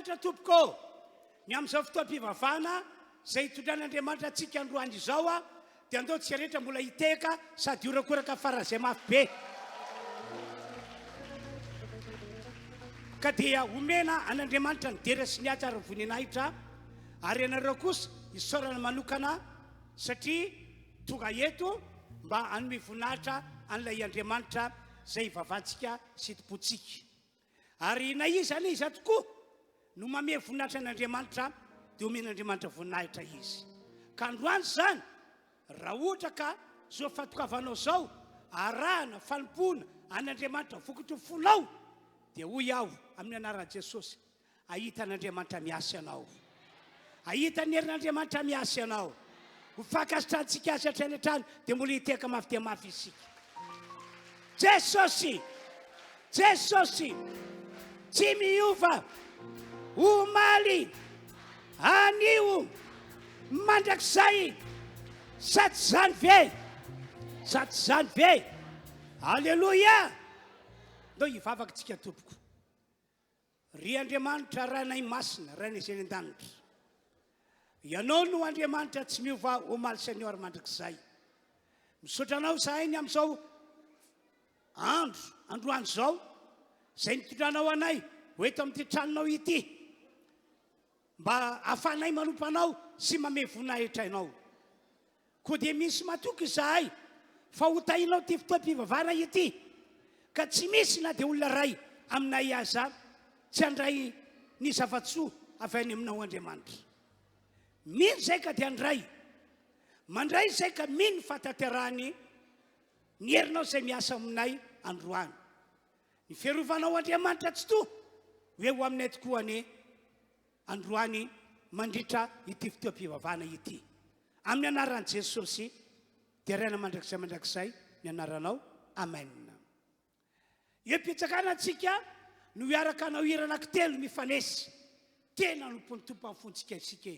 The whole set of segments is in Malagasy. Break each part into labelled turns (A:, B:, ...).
A: Andriamanitra tompoko ny amin'izao fotoam-pivavahana zay hitondran'Andriamanitra atsika androany izao a dia andao tsika rehetra mbola hiteka sady horakoraka faran'izay mafy be ka dia omena an'Andriamanitra ny dera sy ny atsara voninahitra ary ianareo kosa isaorana manokana satria tonga eto mba hanome voninahitra an'ilay Andriamanitra zay vavantsika sy topontsika ary na izy zany izy tokoa no mame voninahitra an'Andriamanitra dia omen'Andriamanitra voninahitra izy ka androany zany raha ohatra ka zao fatokavanao zao arahana fanompona an'Andriamanitra vokatry ny fonao dia hoy aho amin'ny anaran'i Jesosy ahita an'Andriamanitra miasa ianao ahita ny herin'Andriamanitra miasa ianao ho fankasitrahantsika azy hatrany hatrany dia mbola hiteka mafy dia mafy isika Jesosy tsy miova omaly anio mandrakizay saty zany ve alleluia ndao hivavaka tsika tompoko ry Andriamanitra ranay masina ranay izay an-danitra ianao no Andriamanitra tsy miova omaly Seigneur mandrakizay misaotra anao zahay ny amin'izao androany zao zay nitondranao anay hoeto amin'ity tranonao ity mba ahafahanay manompo anao sy mame voninahitra ianao koa dia misy matoky zahay fa hotahinao ty fotoam-pivavahana ity ka tsy misy na dia olona ray aminay aza tsy handray ny zavatsoa avy any aminao Andriamanitra mino zay ka dia andray mandray zay ka mino fahatanterahany ny herinao zay miasa aminay androany ny fiarovanao Andriamanitra tsy to hoe ho aminay tokoa ny androany mandritra ity fotoam-pivavahana ity amin'ny anaran'i Jesosy dia raina mandrakizay ny anaranao amen epitsakana antsika no hiaraka anao hira anankitelo mifanesy tena nompo ny tompo amin'ny fontsika isika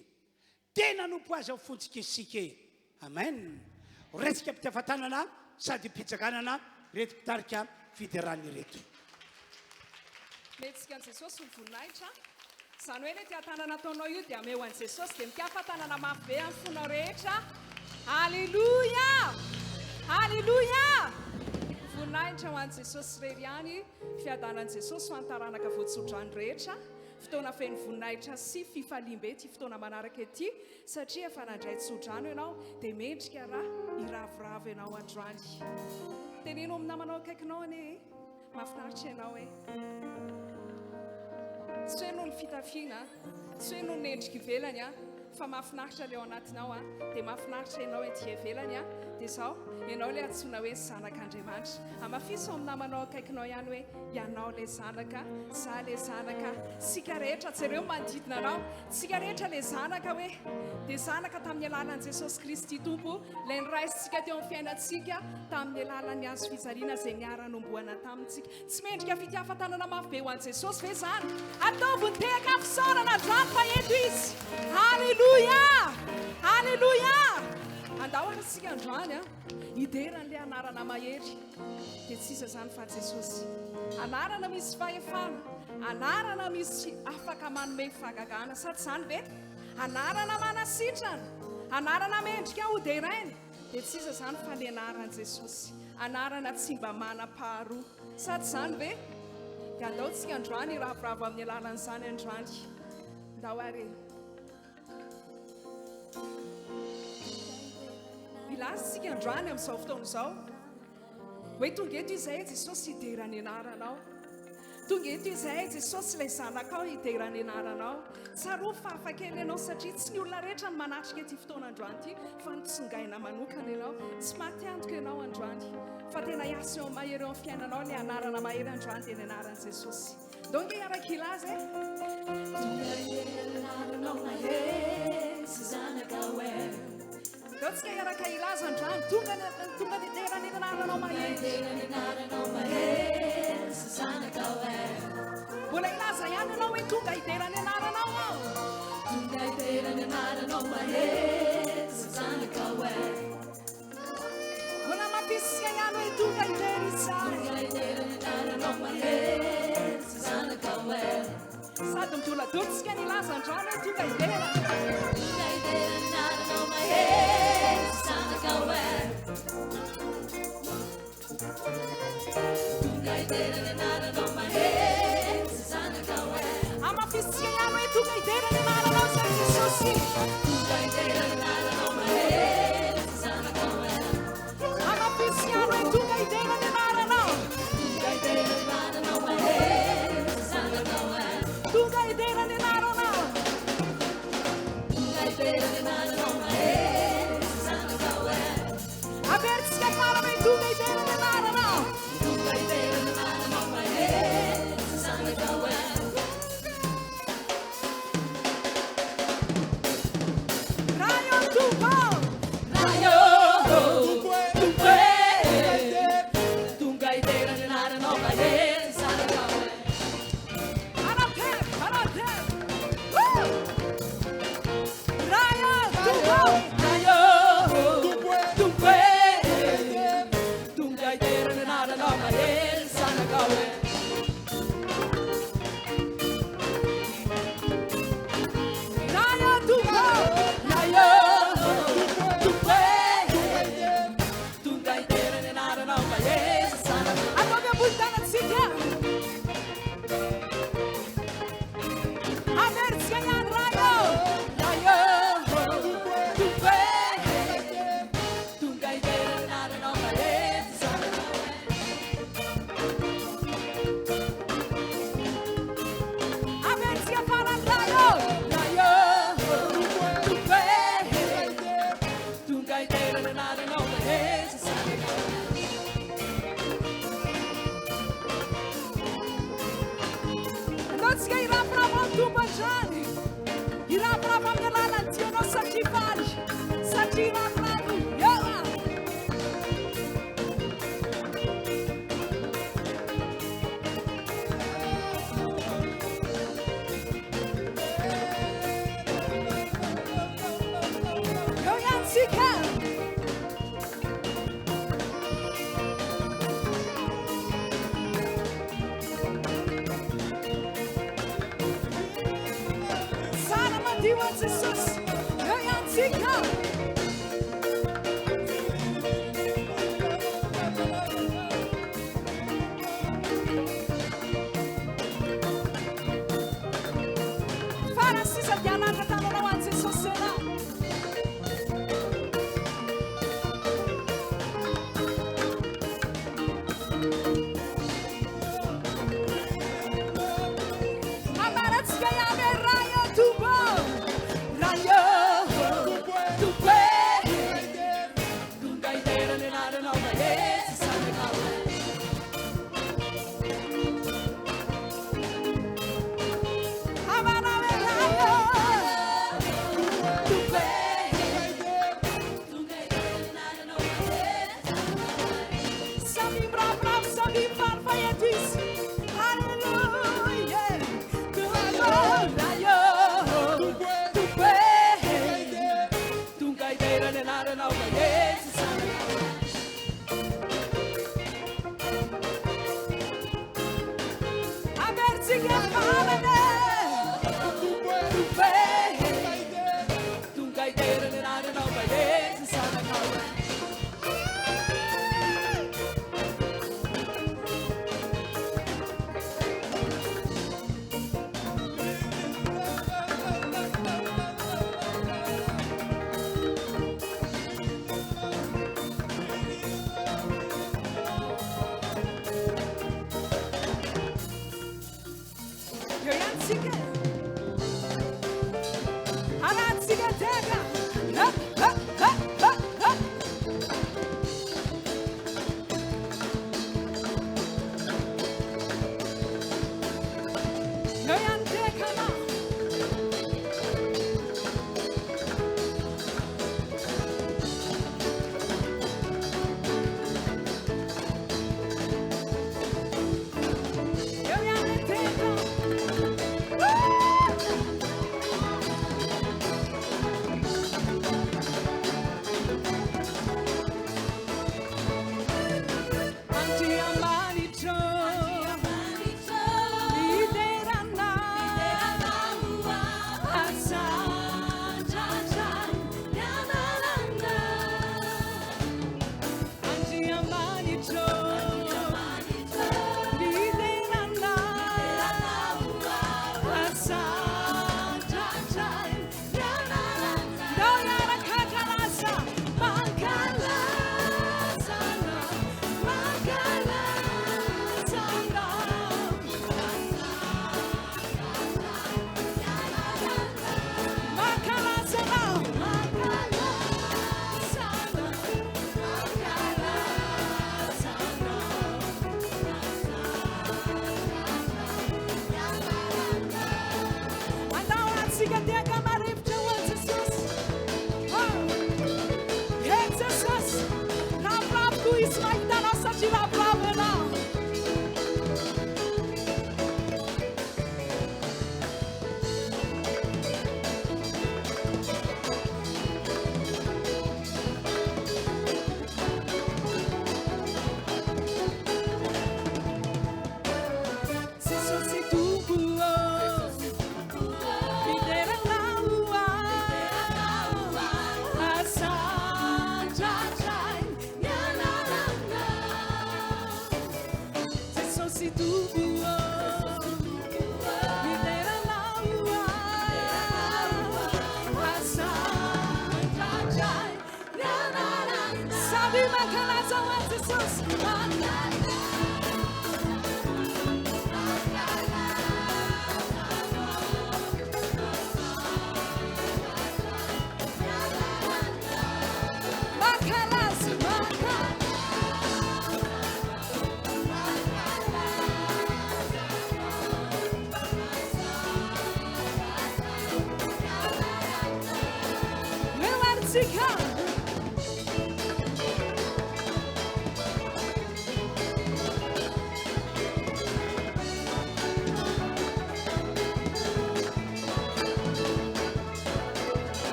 A: tena nompo azy amin'ny fontsika isika amen resaka mpitiavan-tanana sady mpitsakanana reto mpitarika fiderany reto
B: metsika an'i Jesosy ny voninahitra zany hoe le tia-tanana ataonao io dia ameo an'i Jesosy dia mitiafa-tanana mafy be amin'ny fonao rehetra alleluia voninahitra ho an'i Jesosy rery ihany fiadanan'i Jesosy ho antaranaka voatsodrany rehetra fotoana feno voninahitra sy fifaliam-be ty fotoana manaraka ety satria efa nandray tsodrano ianao dia mendrika raha iravoravo ianao androany teneno amin'ny namanao akaikinao ane mahafinaritra ianao tsy hoe noho ny fitafiana tsy hoe noho ny endrika ivelany fa mahafinaritra le ao anatinao dia mahafinaritra ianao ety ivelany dia zao ianao le antsoina hoe zanak'Andriamanitra amafiso amin'ny namanao akaikinao ihany hoe ianao le zanaka za le zanaka sika rehetra jereo manodidina anao sika rehetra le zanaka hoe dia zanaka tamin'ny alalan'i Jesosy Kristy tompo le niraisitsika teo amin'ny fiainantsika tamin'ny alalan'ny azo fijaliana zay niara-nomboana tamintsika tsy mendrika fitiafa-tanana mafy be ho an'i Jesosy ve zany ataovy ny tehaka fisaorana zany fa eto izy alleluia andao arasika androany hideran'le anarana mahery dia tsy iza zany fa Jesosy anarana misy fahefana anarana misy afaka manome fahagagana sady zany ve anarana manasitrana anarana mendrika hoderainy dia tsy iza zany fa le anaran'i Jesosy anarana tsy mba manam-paharoa sady zany ve dia andao tsika androany ravoravo amin'ny alalan'izany androany ndao ary ilazy tsika androany amin'izao fotoana izao hoe tonga eto izay Jesosy hiderany anaranao tonga eto izay Jesosy ilay zanakao hiderany anaranao tsaro fahafakely ianao satria tsy ny olona rehetra ny manatrika ety fotoana androany ity fa nitsongaina manokana ianao tsy maty antoka ianao androany fa tena hiasa eo mahery eo amin'ny fiainanao le anarana mahery androany dia ny anaran'i Jesosy donge iaraka ilazy Dao tsika iaraka ilaza androany tonga niderany anaranao mahery mbola ilaza ihany ianao hoe tonga hiderany anaranao mbola mampisika ihany hoe tonga hidery izany sady mitoladotsika ny lazandrano tonga idera amafisika ihany hoe tonga idera ny anaranao zany jesosy amafisika ihany hoe tonga idera ny anaranao tonga idera ny anaranao averitsika fara hoe tonga idera ny anaranao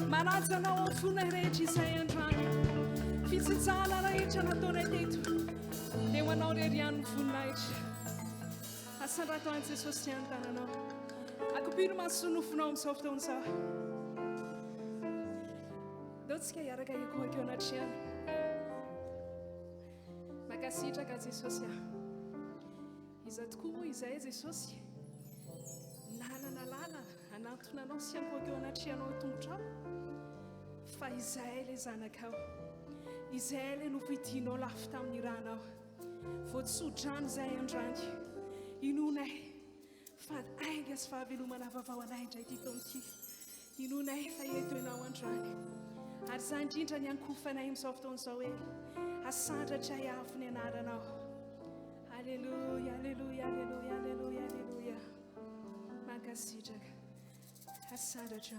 B: Manazanao amin'ny fona rehetra izay androany fitsitsahana rehetra nataonay teto dia ho anao rery ihany ny voninahitra asandrato an'i Jesosy ihany tananao akopiro masonofonao amin'izao fotoana izao daotsika hiaraka ekoakeo anatrehana makasitraka Jesosy aho iza tokoa moa izay Jesosy nanana lalana anatonanao sy ankoakeo anatrehanao tongotrao fa izay le zanakao izay le novidianao lafo tamin'ny ranao voatsodrano izay androany inonay fa ainga sy fahavelomana vavao anay indray ty taon'ity inonay fa eto ianao androany ary za indrindra ny ankofanay amin'izao fotoan'izao hoe asandratra iafo ny anaranao alleluia alleluia alleluia alleluia alleluia mankasitraka asandratra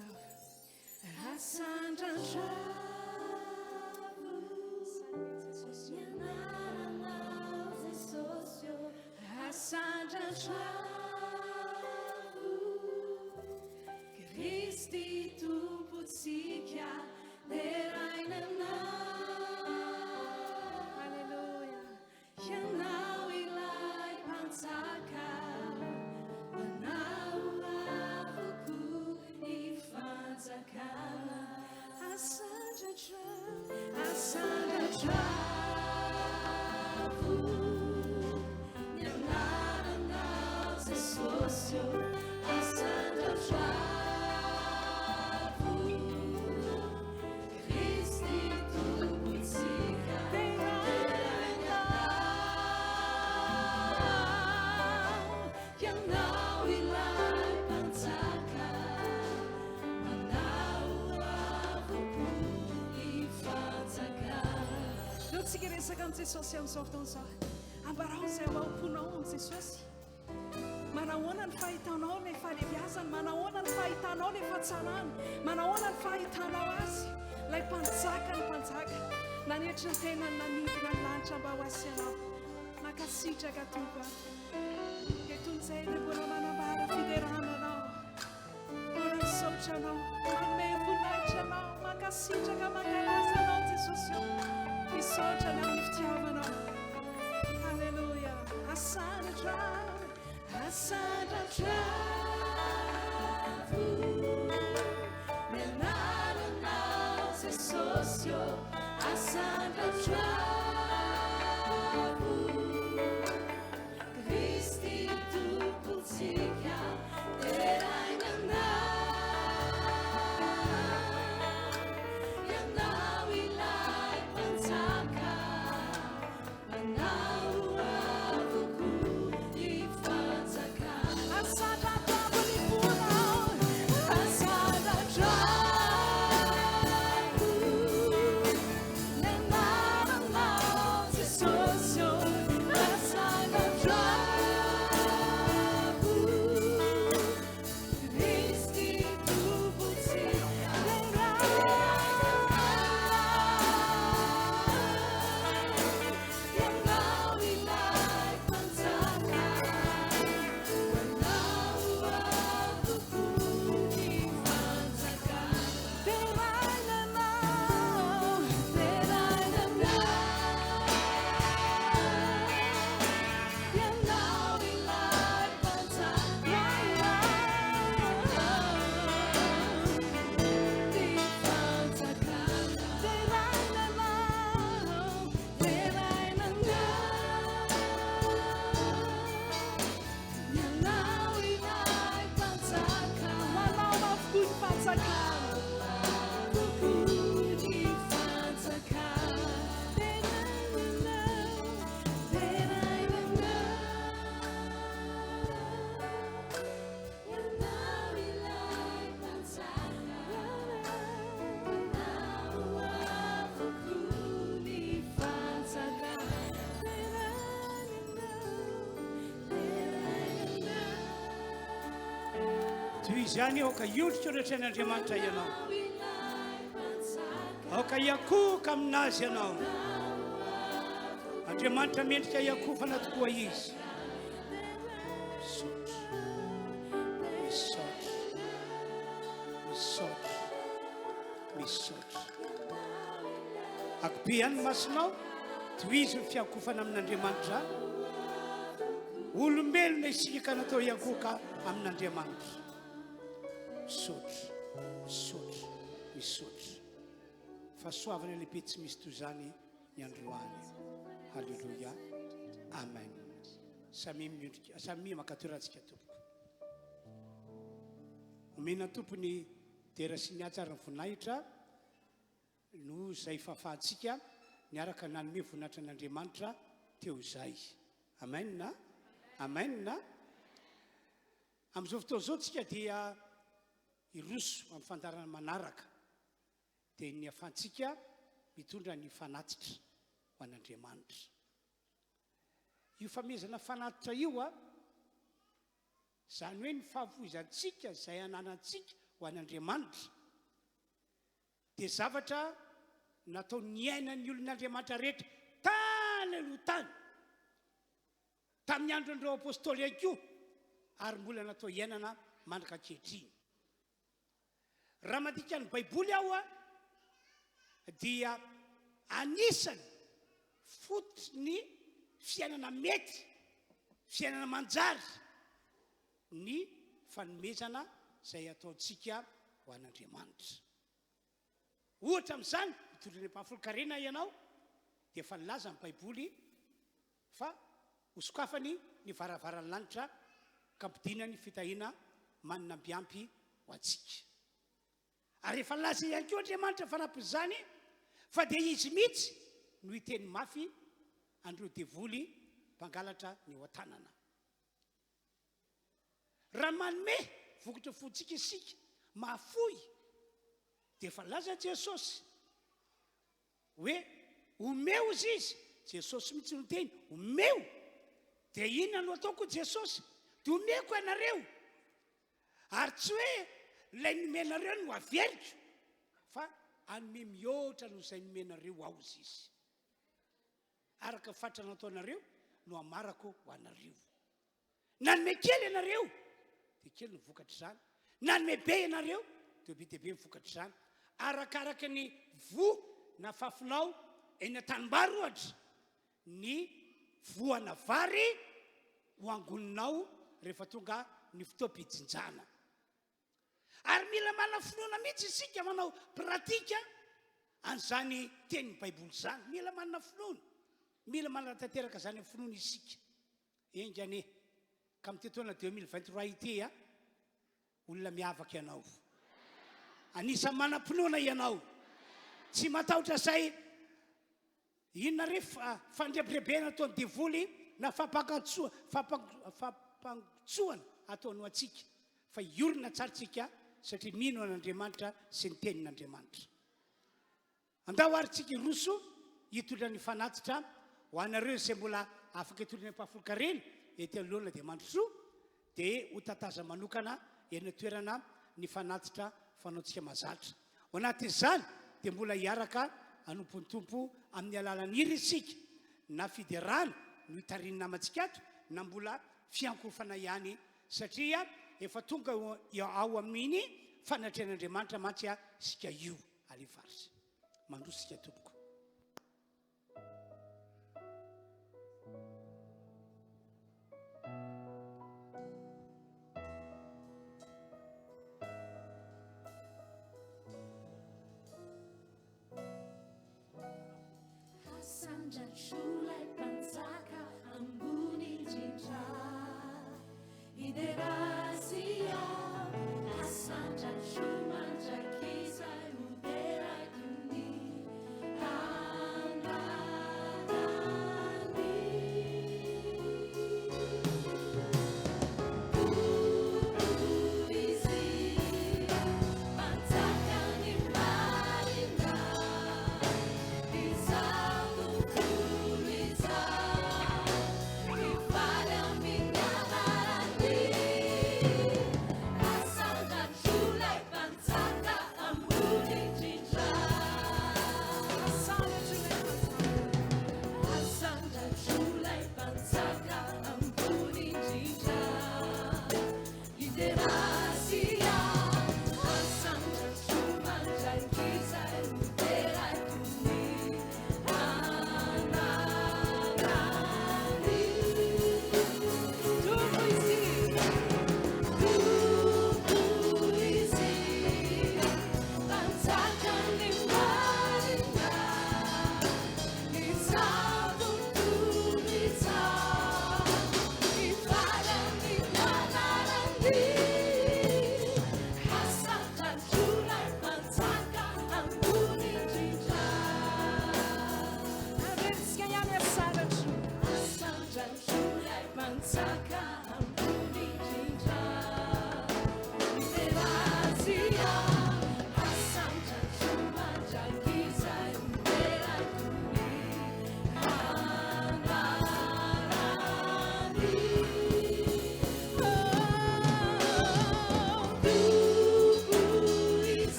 B: Kristi tumpotsika leray nanao. Halleluja. Ianao ilay mpanjaka, manao avoko ny fanjakana. Asandratravo ny anaranao Jesosy, asandratravo Kristi tumpotsika leray nanao. Ianao ilay mpanjaka, manao avoko ny fanjakana. Leo tsika resaka amin'ny Jesosy amin'izao fotoan'izao, ambarao izay maomponao amin'ny Jesosy. Manahoana ny fahitanao ny fahalebiazany, manahoana ny fahitanao ny fahatsarany, manahoana ny fahitanao azy, ilay mpanjaka ny mpanjaka, nanetra ny tenany nanidina ny lanitra mba ho asianao. Mankasitraka tompo ahy, eton'izay dia mbola manambara fiderananao, mbola misaotra anao, manome voninahitra anao, mankasitraka mankalaza anao Jesosy io, misaotra anao ny fitiavanao. Halleluja. Asandratravo ny anaranao Jesosy, asandratravo Kristi tumpotsika leray nanao. Ianao ilay mpanjaka, manao avoko ny fanjakana. Asandratravo ny ponao, asandratravo ny anaranao Jesosy, asandratravo Kristi tumpotsika leray nanao. Ianao ilay mpanjaka, manao avoko ny fanjakana. Leray nanao, leray nanao. Ianao ilay mpanjaka, ny fanjakana. Leray nanao, leray nanao. Ianao ilay mpanjaka, manao avokoa ny fanjakana, avokoa ny fanjakana. Leray nanao, ianao ilay mpanjaka, manao avokoa ny fanjakana.
A: toy izany aoka iolitra oratran'Andriamanitra ianao, aoka iakoka aminazy ianao. Andriamanitra mendrika iakofana tokoa izy. Misaotra, misaotra, misaotra. Akobe ihany masinao, tohizo ny fiakofana amin'Andriamanitra. Olombelona isika natao iakoka amin'Andriamanitra. Misaotra, misaotra, misaotra. Fahasoavana lehibe tsy misy toy izany ny androany. Halleluja, amen. Samy miondrika, samy makatorantsika tompoko. Omena tompony dera sy ny atsara ny voninahitra no izay fahafahantsika niaraka nanome voninahitra an'Andriamanitra teo izay. Amen na? Amen na? Amin'izao fotoana izao tsika dia iroso amin'ny fandarana manaraka dia ny ahafahantsika mitondra ny fanatitra ho an'Andriamanitra. Io famezana fanatitra io izany hoe ny fahafoizantsika izay ananantsika ho an'Andriamanitra dia zavatra natao ny ainany olon'Andriamanitra rehetra tany aloha tany tamin'ny andron'ireo apôstôly ihany koa ary mbola natao iainana mandraka ankehitriny. Raha mandika ny baiboly aho dia anisany fotony fiainana mety, fiainana manjary ny fanomezana izay ataontsika ho an'Andriamanitra. Ohatra amin'izany mitondra ny mpahafolo-karena ianao dia efa nilaza ny baiboly fa hosokafany ny varavaran'ny lanitra ka ampidinany fitahiana manina mbiampy ho antsika. Ary efa nilaza ihany koa Andriamanitra fanampin'izany fa dia izy mihitsy no hiteny mafy andreo devoly mpangalatra ny ho an-tanana. Raha manome vokatra fontsika isika mahafoy dia efa laza Jesosy hoe omeo izy Jesosy mihitsy no teny omeo dia inona no ataoko Jesosy dia omeko ianareo ary tsy hoe ilay nomenareo no averiko fa anome mihoatra no izay nomenareo ao izy araka fatra nataonareo no amarako ho anareo. Nanome kely ianareo dia kely no vokatra izany, nanome be ianareo dia be dia be mivokatra izany arakaraka ny na fafinao eny an-tanimbary ohatra ny voana vary ho angoninao rehefa tonga ny fotoam-pijinjana. Ary mila manana finoana mihitsy isika manao pratika an'izany tenin'ny baiboly izany. Mila manana finoana, mila manana tanteraka izany amin'ny finoana isika. Engane ka amin'ny taona 2023 ity olona miavaka ianao, anisany manam-pinoana ianao, tsy matahotra say inona rehefa fandrebirebena ataon'ny devoly na fampangotsoana ataonao antsika fa iorina tsara tsika satria mino an'Andriamanitra sy ny tenin'Andriamanitra. Andao ary tsika roso hitondra ny fanatitra ho anareo izay mbola afaka hitondra ny mpahafolo-karena ety anoloana dia mandrosoa dia ho tataza manokana eny toerana ny fanatitra fanaontsika mazatra. Ao anatin'izany dia mbola hiaraka anompony tompo amin'ny alalan'ny hira isika na fiderana no hitariany namantsika ato na mbola fiankofana ihany satria efa tonga ao amin'ny fanatrehan'Andriamanitra mantsy sika io alefarsy mandroso sika tompoko.
C: Shulai panzaka ambuni jinja iderasia asanja shumanja kisa mudera duni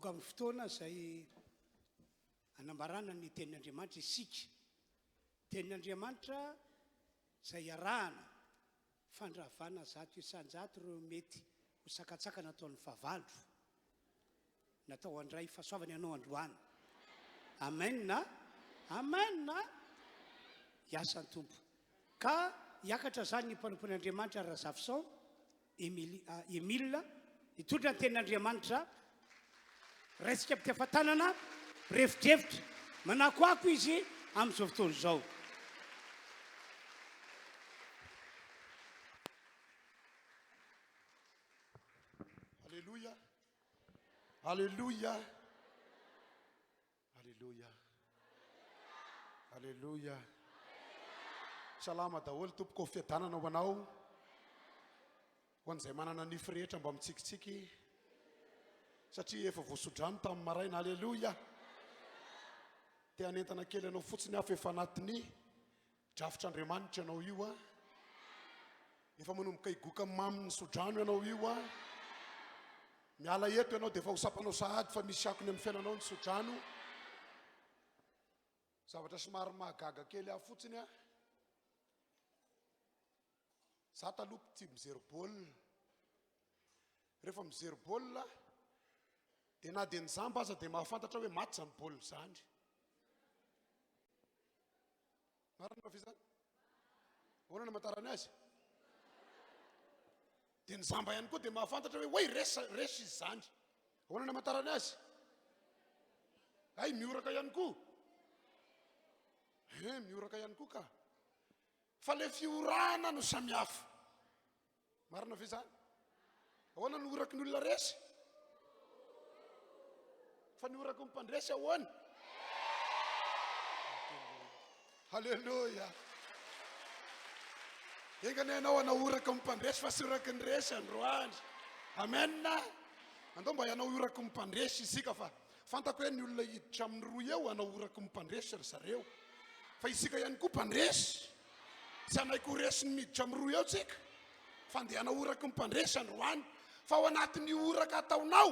A: tonga amin'ny fotoana izay anambarana ny tenin'Andriamanitra isika. Tenin'Andriamanitra izay arahana fandravana 100 ireo mety ho sakatsaka nataon'ny vavandro. Natao andray fahasoavany ianao androany. Amen na? Amen na? Iasan'ny Tompo. Ka hiakatra zany ny mpanompon'Andriamanitra Razafison, Emile, hitondra ny tenin'Andriamanitra, resika am-pitefatanana, refitrevitra, manakoako izy amin'izao fotoana izao.
D: Alléluia. Alléluia. Alléluia. Alléluia. Salama daholo tompoko fiadanana ho anao. Ho an'izay manana nify rehetra mba mitsikitsiky. Satria efa voasodrano tamin'ny maraina. Alléluia. Te hanentana kely anao fotsiny hafa efa anatiny drafitr'Andriamanitra ianao io. Efa manomboka higoka maminy sodrano ianao io. Miala eto ianao dia efa hosapanao sahady fa misy akony amin'ny fiainanao ny sodrano. Zavatra somary mahagaga kely aho fotsiny. Za taloha tia mijery baolina. Rehefa mijery baolina dia na dia ny zamba aza dia mahafantatra hoe maty zany baolina zany. Marina fa izany? Ahoana ny amantarany azy? Dia ny zamba ihany koa dia mahafantatra hoe resy izy zany. Ahoana ny amantarany azy? Ay, mioraka ihany koa. Mioraka ihany koa ka. Fa le fiorana no samihafa. Marina fa izany? Ahoana ny oraky ny olona resy? Fa ny oraky ny mpandresy ahoana? Halleluja. Engany ianao anaoraka ny mpandresy fa sy oraky ny resy androany. Amen. Andao mba ianao oraky ny mpandresy isika fa fantako hoe ny olona hiditra amin'ny roa eo anaoraka ny mpandresy ry zareo. Fa isika ihany koa mpandresy. Tsy anaiko resy ny miditra amin'ny roa eo tsika. Fa andeha anaoraka ny mpandresy androany. Fa ao anatin'ny oraka ataonao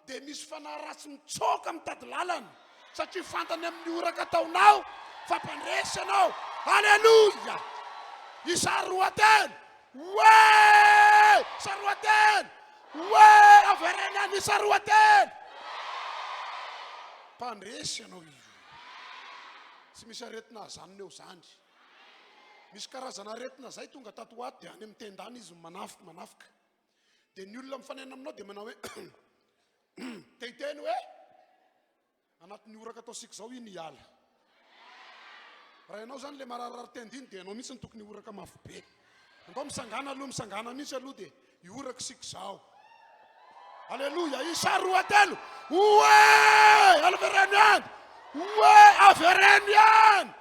D: dia misy fanahy ratsy mitsoka mitady lalana. Satria fantany amin'ny oraka ataonao fa mpandresy ianao. Halleluja. Isaroateny. Ouais! Isaroateny. Ouais! Averena isaroateny. Mpandresy ianao io. Tsy misy aretina zanona eo zany. Misy karazana aretina zay tonga tato ato dia any amin'ny tendany izy manafika. Dia ny olona mifanena aminao dia manao hoe tehiteny hoe anatin'ny oraka ataosika zao iny hiala. Raha ianao zany le mararirary tendiny dia ianao mihitsy ny tokony oraka mafy be. Andao misangana mihitsy aloha dia ioraka sika zao. Alléluia. Isa roatelo. Ouais! Alverenian. Ouais! Averenian.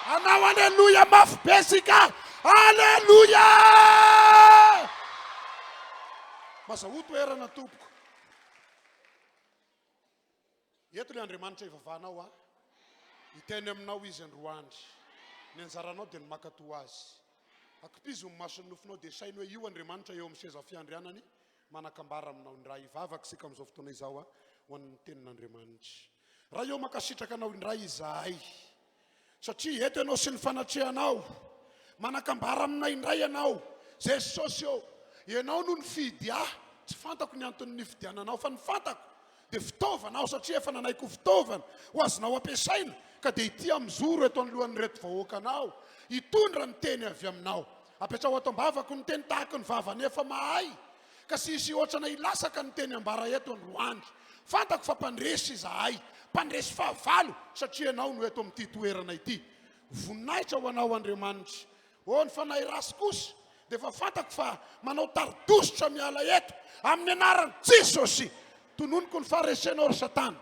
D: Anao alléluia mafy be sika. Alléluia. Masahoto erana tompoko. Eto le Andriamanitra ivavahanao hiteny aminao izy androany. Ny anjaranao dia ny makato azy. Akipizy ny mason'ny nofinao dia sainy hoe io Andriamanitra eo amin'ny seza fiandrianany manakambara aminao indray. Vavaka sika amin'izao fotoana izao ho an'ny tenin'Andriamanitra. Raha eo makasitraka anao indray izahay. Satria eto ianao sy ny fanatrehanao. Manakambara aminay indray ianao. Jesosy eo. Ianao no ny fidy tsy fantako ny antony ny fidiananao fa ny fantako dia fitaovanao satria efa nanaiko fitaovana ho azonao ampiasaina ka dia ity amizoro eto anohan'ny reto vahoakanao hitondra ny teny avy aminao. Apetrao ato am-bavako ny teny tahaka ny vavany efa mahay ka sisy ohatrana ilasaka ny teny ambara eto androany. Fantako fa mpandresy izahay, mpandresy fahavalo satria ianao no eto amin'ity toerana ity. Voninahitra ho anao Andriamanitra. Ny fanahy rasy kosa dia efa fantako fa manao taridositra miala eto amin'ny anaran'i Jesosy. Tononoko ny faharesenao ry Satana.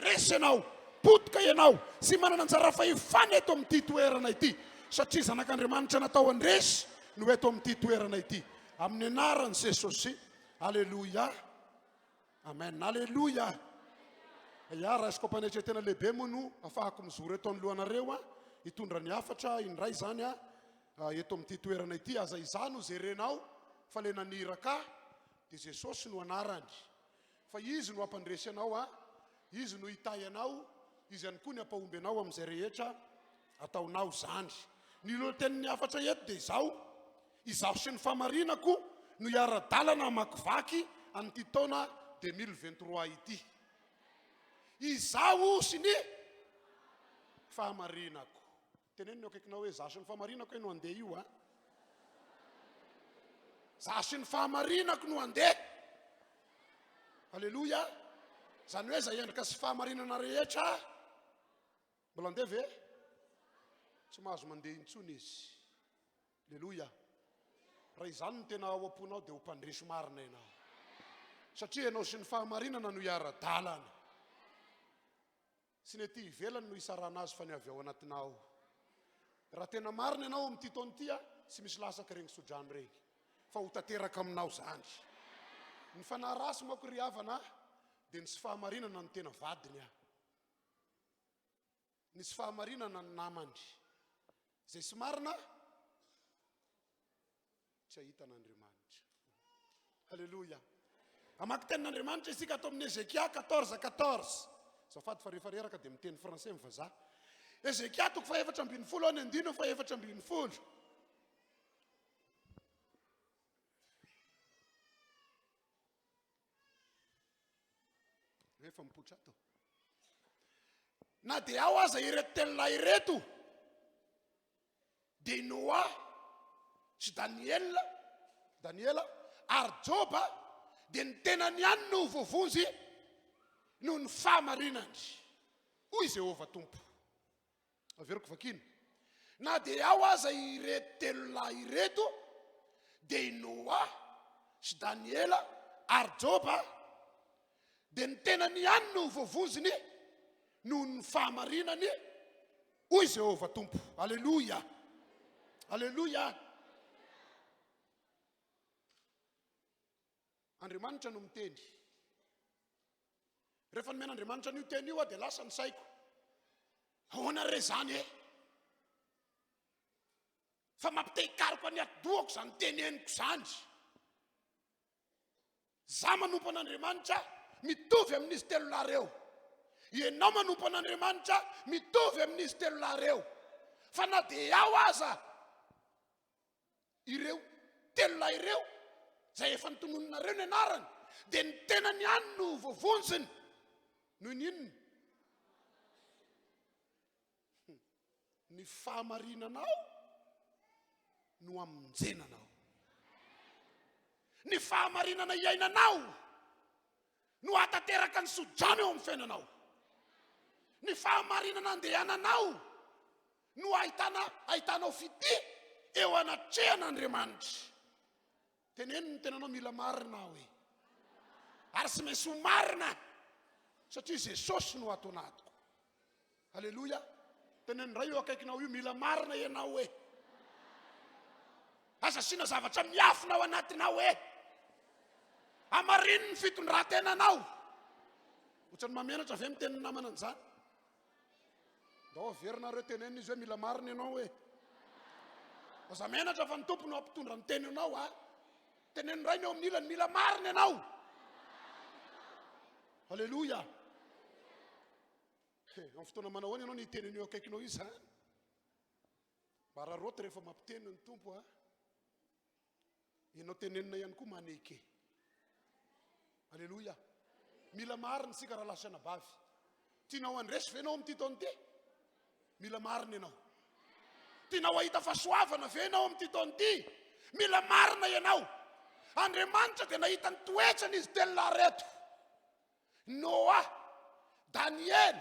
D: Resenao, potika ianao, sy manana anjara fahefana eto amin'ity toerana ity. Satria zanak'Andriamanitra natao andresy no eto amin'ity toerana ity. Amin'ny anaran'i Jesosy. Alléluia. Amen. Alléluia. Raha izy koa mpanetretena lehibe moa no afahako mizoro eto anohanareo hitondra ny hafatra indray zany eto amin'ity toerana ity. Aza izano zerenao fa le naniraka dia Jesosy no anarany. fa izy no ampandresy anao izy no hitay anao, izy ihany koa ny ampahomby anao amin'izay rehetra ataonao zany. Ny lohatenin'ny afatra eto dia izao, izaho sy ny famarinako no iara-dalana amakivaky an'ity taona 2023 ity. Izaho sy ny famarinako. Teneniny akaikinao hoe izaho sy ny famarinako no andeha io Izaho sy ny famarinako no andeha. Halleluja. Zany hoe izay endrika sy famarinana rehetra mbola andeha ve? Tsy mahazo mandeha intsony izy. Halleluja. Raha izany no tena ao am-ponao dia ho mpandresy marina ianao. Satria ianao sy ny fahamarinana no iara-dalana. Sy ny ety ivelany no isarana azy fa ny avy ao anatinao. Raha tena marina ianao amin'ity taona ity sy misy lasaka regny sodrano regny. Fa ho tanteraka aminao zany. Ny fanahy rasy manko ry havana dia ny sy fahamarinana ny tena vadiny Ny sy fahamarinana ny namany. Izay sy marina tsy ahita n'Andriamanitra. Halleluja. Amaky tenin'Andriamanitra isika ato amin'ny Ezekia 14:14. Zafady fa rehefa reraka dia miteny français mivazaha. Ezekia 4:4. Rehefa mipotra ato. Na dia ao aza ireto telolahy ireto dia Noa sy Daniela ary Joba dia ny tenany ihany no vovonjy no ny fahamarinany. Hoy Jehova Tompo. Averiko vakiny. Na dia ao aza ireto telolahy ireto dia Noa sy Daniela ary Joba dia ny tenany ihany no vovonjy no ny fahamarinany. Hoy Jehova Tompo. Halleluja. Halleluja. Andriamanitra no miteny. Rehefa nomen'Andriamanitra n'io teny io dia lasa ny saiko. Ahoana re zany fa mampite-hikariko any ati-dohako zany teneniko zany. Za manompo an'Andriamanitra mitovy amin'izy telolahy reo. Ianao manompo an'Andriamanitra mitovy amin'izy telolahy reo. Fa na dia ao aza ireo telolahy ireo zay efa nitonononareo ny anarany dia ny tenany ihany no vovonjiny noho ny inona ny fahamarinanao no amonjenanao. Ny fahamarinana iainanao no atateraka ny sodrano eo amin'ny fiainanao. Ny fahamarinana andehananao no ahitanao fity eo anatrehan'Andriamanitra. Teneniny tenanao mila marina hoe. Ary sy maintsy ho marina satria Jesosy no ato anatiko. Halleluja. Teneniny ray eo akaikinao io mila marina ianao hoe. Asa sina zavatra miafina ao anatinao hoe. Amariny ny fitondran-tenanao. Ohatrany mamenatra ve miteniny namana an'izany? Dao averinareo teneniny izy hoe mila marina ianao hoe. Aza menatra fa ny tompo no ampitondra ny teny ianao teneniny ray ny eo amin'ny ilany mila marina ianao. Halleluja. Amin'ny fotoana manao ahoana ianao ny teneny eo akaikinao izy mba raroty rehefa mampiteny ny tompo ianao tenenina ihany koa maneke. Halleluja. Mila marina sika raha lasana bavy. Tianao andresy ve ianao amin'ity taona ity? Mila marina ianao. Tianao ahita fahasoavana ve ianao amin'ity taona ity? Mila marina ianao. Andriamanitra dia nahita ny toetrany izy telolahy reto. Noa, Daniel,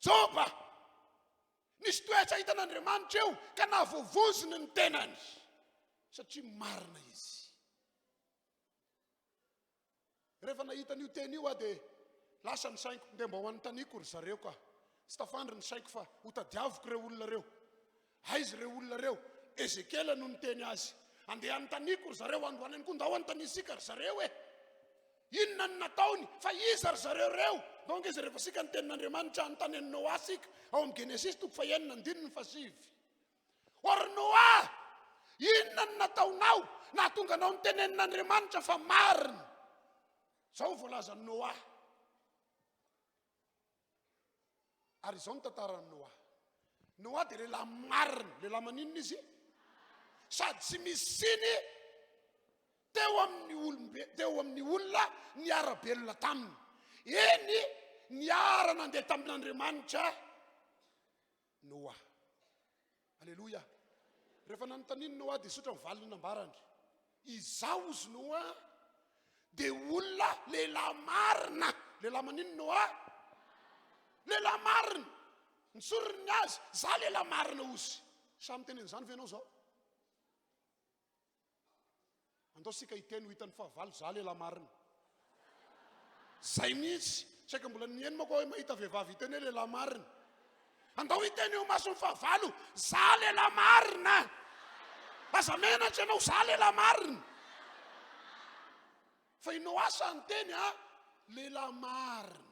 D: Joba. Nisy toetra hitan'Andriamanitra eo ka nahavovonjiny ny tenany. Satria marina izy. Rehefa nahita n'io teny io dia lasa ny saiko dia mba ho anontaniako ry zareo ka. Tsy tafandry ny saiko fa ho tadiaviko ireo olona reo. Aizy ireo olona reo. Ezekela no niteny azy. Andeha anontaniako ry zareo androany koa ndao anontaniasika ry zareo inona ny nataony fa iza ry zareo reo. Donc izy rehefa sika ny tenin'Andriamanitra anontanian'ny Noa sika ao amin'ny Genesis 9:7. Or Noa, inona ny nataonao na tonga anao ny tenenin'Andriamanitra fa marina? zao voalaza Noa. Ary izao ny tantaran'ny Noa. Noa dia lehilahy marina, lehilahy maninona izy? Sady tsy misy siny teo amin'ny olona niara-belona taminy. Eny niara nandeha tamin'Andriamanitra Noa. Alleluia. Rehefa nanontaniany Noa dia sotra mivalina nambarany. Izao izy Noa dia olona lehilahy marina. Lehilahy maninona Noa? Lehilahy marina. Ny soriny azy, za lehilahy marina ozy. Samy tenen'izany ve ianao zao? Andao sika hiteny ho hitan'ny fahavalo, za lehilahy marina. Zay mihitsy, saika mbola nieny mako hoe mahita vehivavy hiteny hoe lehilahy marina. Andao hiteny eo mason'ny fahavalo, za lehilahy marina. Aza menatra ianao, za lehilahy marina. Fa i Noa ny teny lehilahy marina.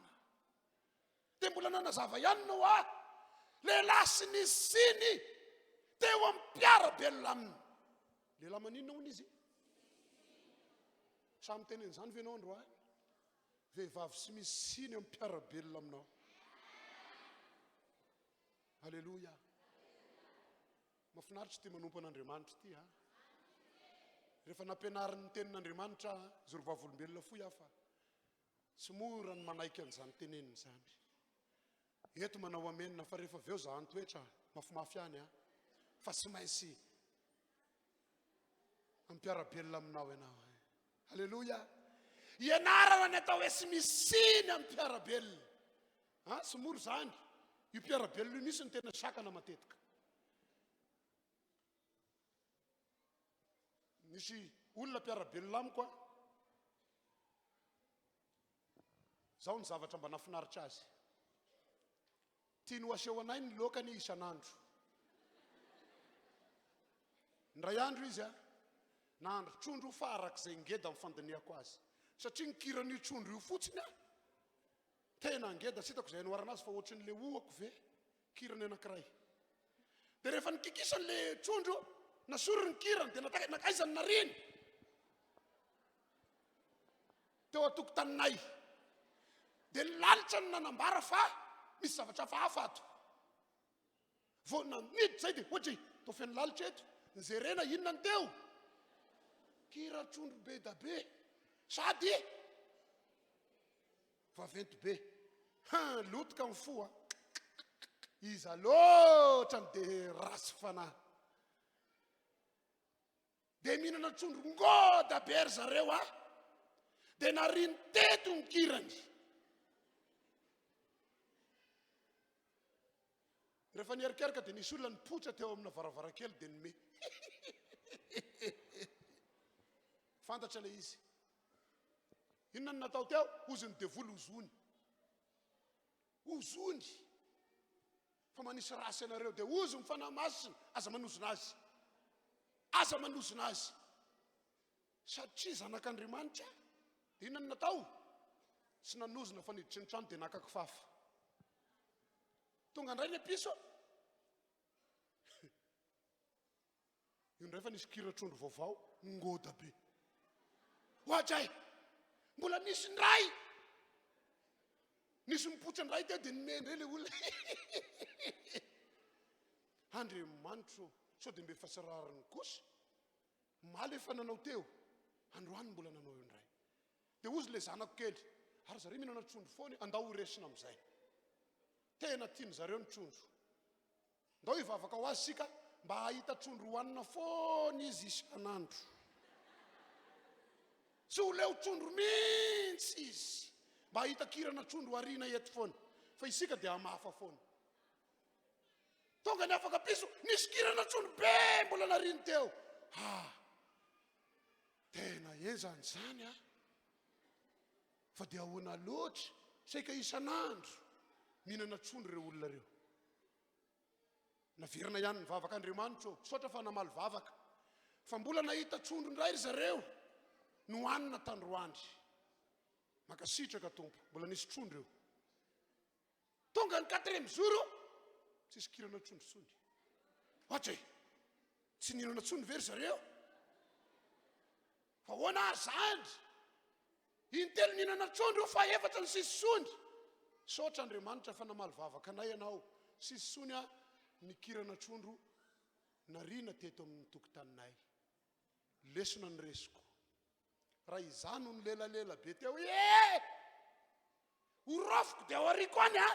D: Dia mbola nanazava ihany Noa, lehilahy sy nisy siny teo amin'ny mpiara-belona aminy. Lehilahy maninona hono izy? Samy tenen'izany ve ianao androany? Vehivavy sy misy siny amin'ny mpiara-belona aminao. Alleluia. Mahafinaritra ty manompo an'Andriamanitra ty ha. Rehefa nampianarin'ny tenin'Andriamanitra zorovavolombelona foy afa. Tsy mora ny manaiky an'izany teneniny izany. Eto manao amenina fa rehefa aveo za antoetra mafimafy any fa tsy maintsy ampiara-belona aminao ianao. Alleluia. Ianarana ny atao hoe tsy misy siny amin'ny mpiara-belona. Tsy mora zany. Io mpiara-belona io misy ny tena sakana matetika. Misy olona mpiara-belona amiko zao ny zavatra mba nafinaritra azy. Tiany ho aseho anay ny lokany isan'andro. Ndray andro izy nahandro trondro fa arak'izay ngeda amin'ny fandiniako azy. Satria ny kiran'io trondro io fotsiny tena ngeda, tsy hitako izay anoarana azy fa ohatran'le ohako ve kirany anankiray. Dia rehefa nikikisan'le trondro, nasory ny kirany dia nakaizany nariny teo atokotaninay. Dia nilalitra ny nanambara fa misy zavatra hafa ato. Vao naniditra zay dia ohatra toa feno lalitra eto. Nijerena inona ny teo? Kira trondro be da be sady vaventy be. Lotika amin'ny fo iza loatra ny dia rasy fanahy. Dia mihinana trondro ngoda be ry zareo dia nariny teto ny kirany. Rehefa nierikerika dia nisy olona nipotra teo amina varavarankely dia nome. Fantatra le izy. Inona ny natao teo? Ozy ny devoly ozony. Ozony. Fa manisy rasy ianareo dia ozy mifanahy masina, aza manosina azy. Aza manosina azy. Satria zanak'Andriamanitra. Inona ny natao? Tsy nanozina fa niditry ny trano dia nakakifafa. Tonga ndray ny piso. Io ndray fa nisy kira trondro vaovao ngoda be. Ohatra mbola nisy ndray. Nisy mipotra ndray teo dia nimendray le olona. Andriamanitra sao dia mbe fasarariny kosa. Maly efa nanao teo. Androany mbola nanao eo ndray. Dia ozy le zanako kely. Ary zareo mihinana trondro foana, andao ho resina amin'izay. Tena tiany zareo ny trondro. Ndao hivavaka ho azy sika mba hahita trondro hohanina foana izy isan'andro. Tsy ho leo trondro mihitsy izy. Mba hahita kirana trondro harina eto foana. Fa isika dia hamafa foana. Tonga ny afaka piso, nisy kirana trondro be mbola nariny teo. Tena ezany zany fa dia ahoana loatra saika isan'andro mihinana trondro ireo olona ireo. Naverina ihany ny vavak'Andriamanitra sotra fa namaly vavaka. Fa mbola nahita trondro ndray ry zareo no hohanina tandroandry. Makasitraka tompo, mbola nisy trondro eo. Tonga ny 4e zoro, tsisy kirana trondro tsony. Ohatra tsy nihinana trondro ve ry zareo? Fa hoana zany? intelo ninana trondro fa efatra ny sisy sony saotra Andriamanitra fa namaly vavaka anay ianao sisy sony a nikirana trondro narina teto amin'ny tokotaninay lesona ny resiko raha izany no lelalela be teo urofiko dia aoriko any a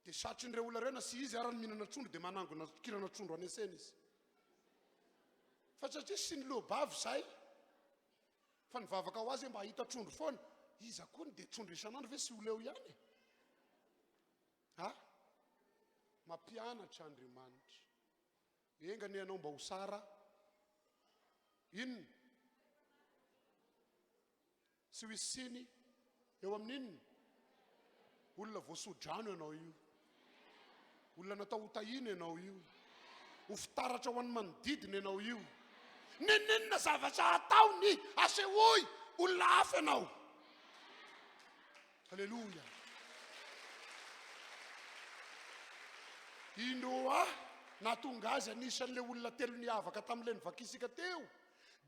D: dia satrin'ireo olona rena sy izy ara ny mihinana trondro dia manangona kirana trondro any asena izy fa satria sy ny loabavy zay fa nivavaka ho azy mba hahita trondro foana izy akony dia trondro isanandro ve sy oleo ihany mampianatra Andriamanitra engany ianao mba ho sara inona sy ho isiny eo amin'inona olona voasodrano ianao io olona natao hotahina ianao io ho fitaratra ho an'ny manodidina ianao io ninina zavatra ataony asehoy olona hafa ianao halleluja indroa natonga azy anisan'le olona telo niavaka tamin'le nivakisika teo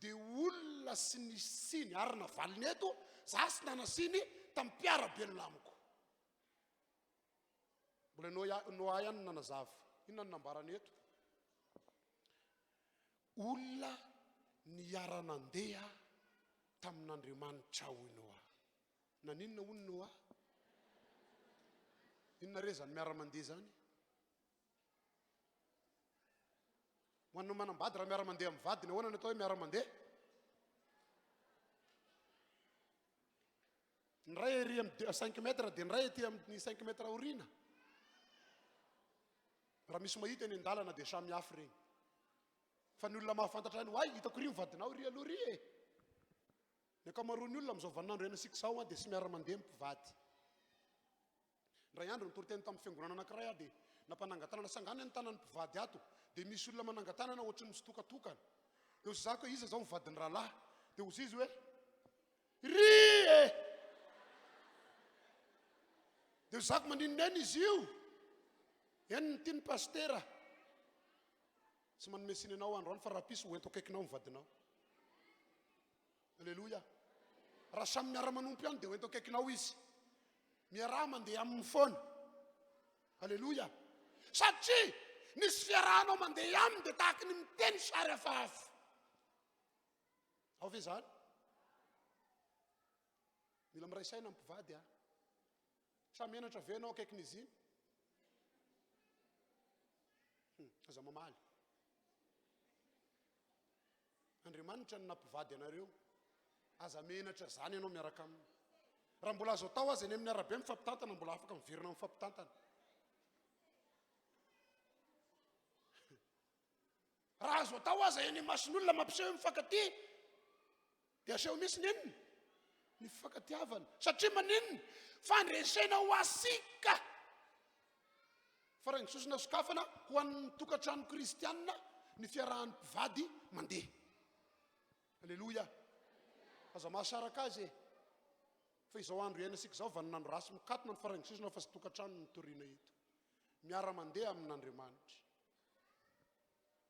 D: dia olona sy nisiny ary navaliny eto za sy nanasiny tamin'ny mpiara-belolamiko mbola noa ihany nanazava inona no nambarany eto olona niara-nandeha tamin'Andriamanitra ho Noa naninona hono Noa inona rezany miara-mandeha zany ho anao manambady raha miara-mandeha amin'ny vadiny ahoana ny atao hoe miara-mandeha ny ray ery amin'ny 5 metra dia ny ray ety amin'ny 5 metra aoriana raha misy mahita eny an-dalana dia samy hafa regny fa ny olona mahafantatra any hoay hitako ry mivadinao ry aloha ry ny akamaroany olona amin'izao vaninandro ena sika zao dia sy miara-mandeha mpivady ray andro nitoroteny tamin'ny fiangonana anankiray a dia nampanangatanana sangana ny tanany mpivady ato dia misy olona manangatanana ohatry ny sitokatokana dia ho zako hoe iza zao mivadiny rahalahy dia hozy izy hoe ry dia ho zako maninoneny izy io eny ny tiany pastera tsy manomesiny anao androany fa raha pisy ho ento akaikinao mivadinao alleluja raha samy miara-manompy ihany dia ho ento akaikinao izy miaraha mandeha amin'ny foana alleluja satria nisy fiarahanao mandeha aminy dia tahaka ny miteny sary hafahafa ao ve zany mila miray saina mpivady a sa menatra venao akaikin'izy iny aza mamaly Andriamanitra ny nampivady anareo aza menatra zany ianao miaraka aminy raha mbola azo atao azy eny amin'ny arabe mifampitantana mbola afaka miverina mifampitantana raha azo atao aza eny masin'olona mampiseho mifankaty dia aseho misy nenina ny fifankatiavana satria maninona fandresena ho asika fa raha ny sosina sokafana ho an'ny tokantrano kristianina ny fiarahan'ny mpivady mandeha alleluja aza mahasaraka azy fa izao andro iaina sika zao vaninandro rasy mikatona ny farany sosina fa sy tokantrano ny toriana eto miara-mandeha amin'Andriamanitra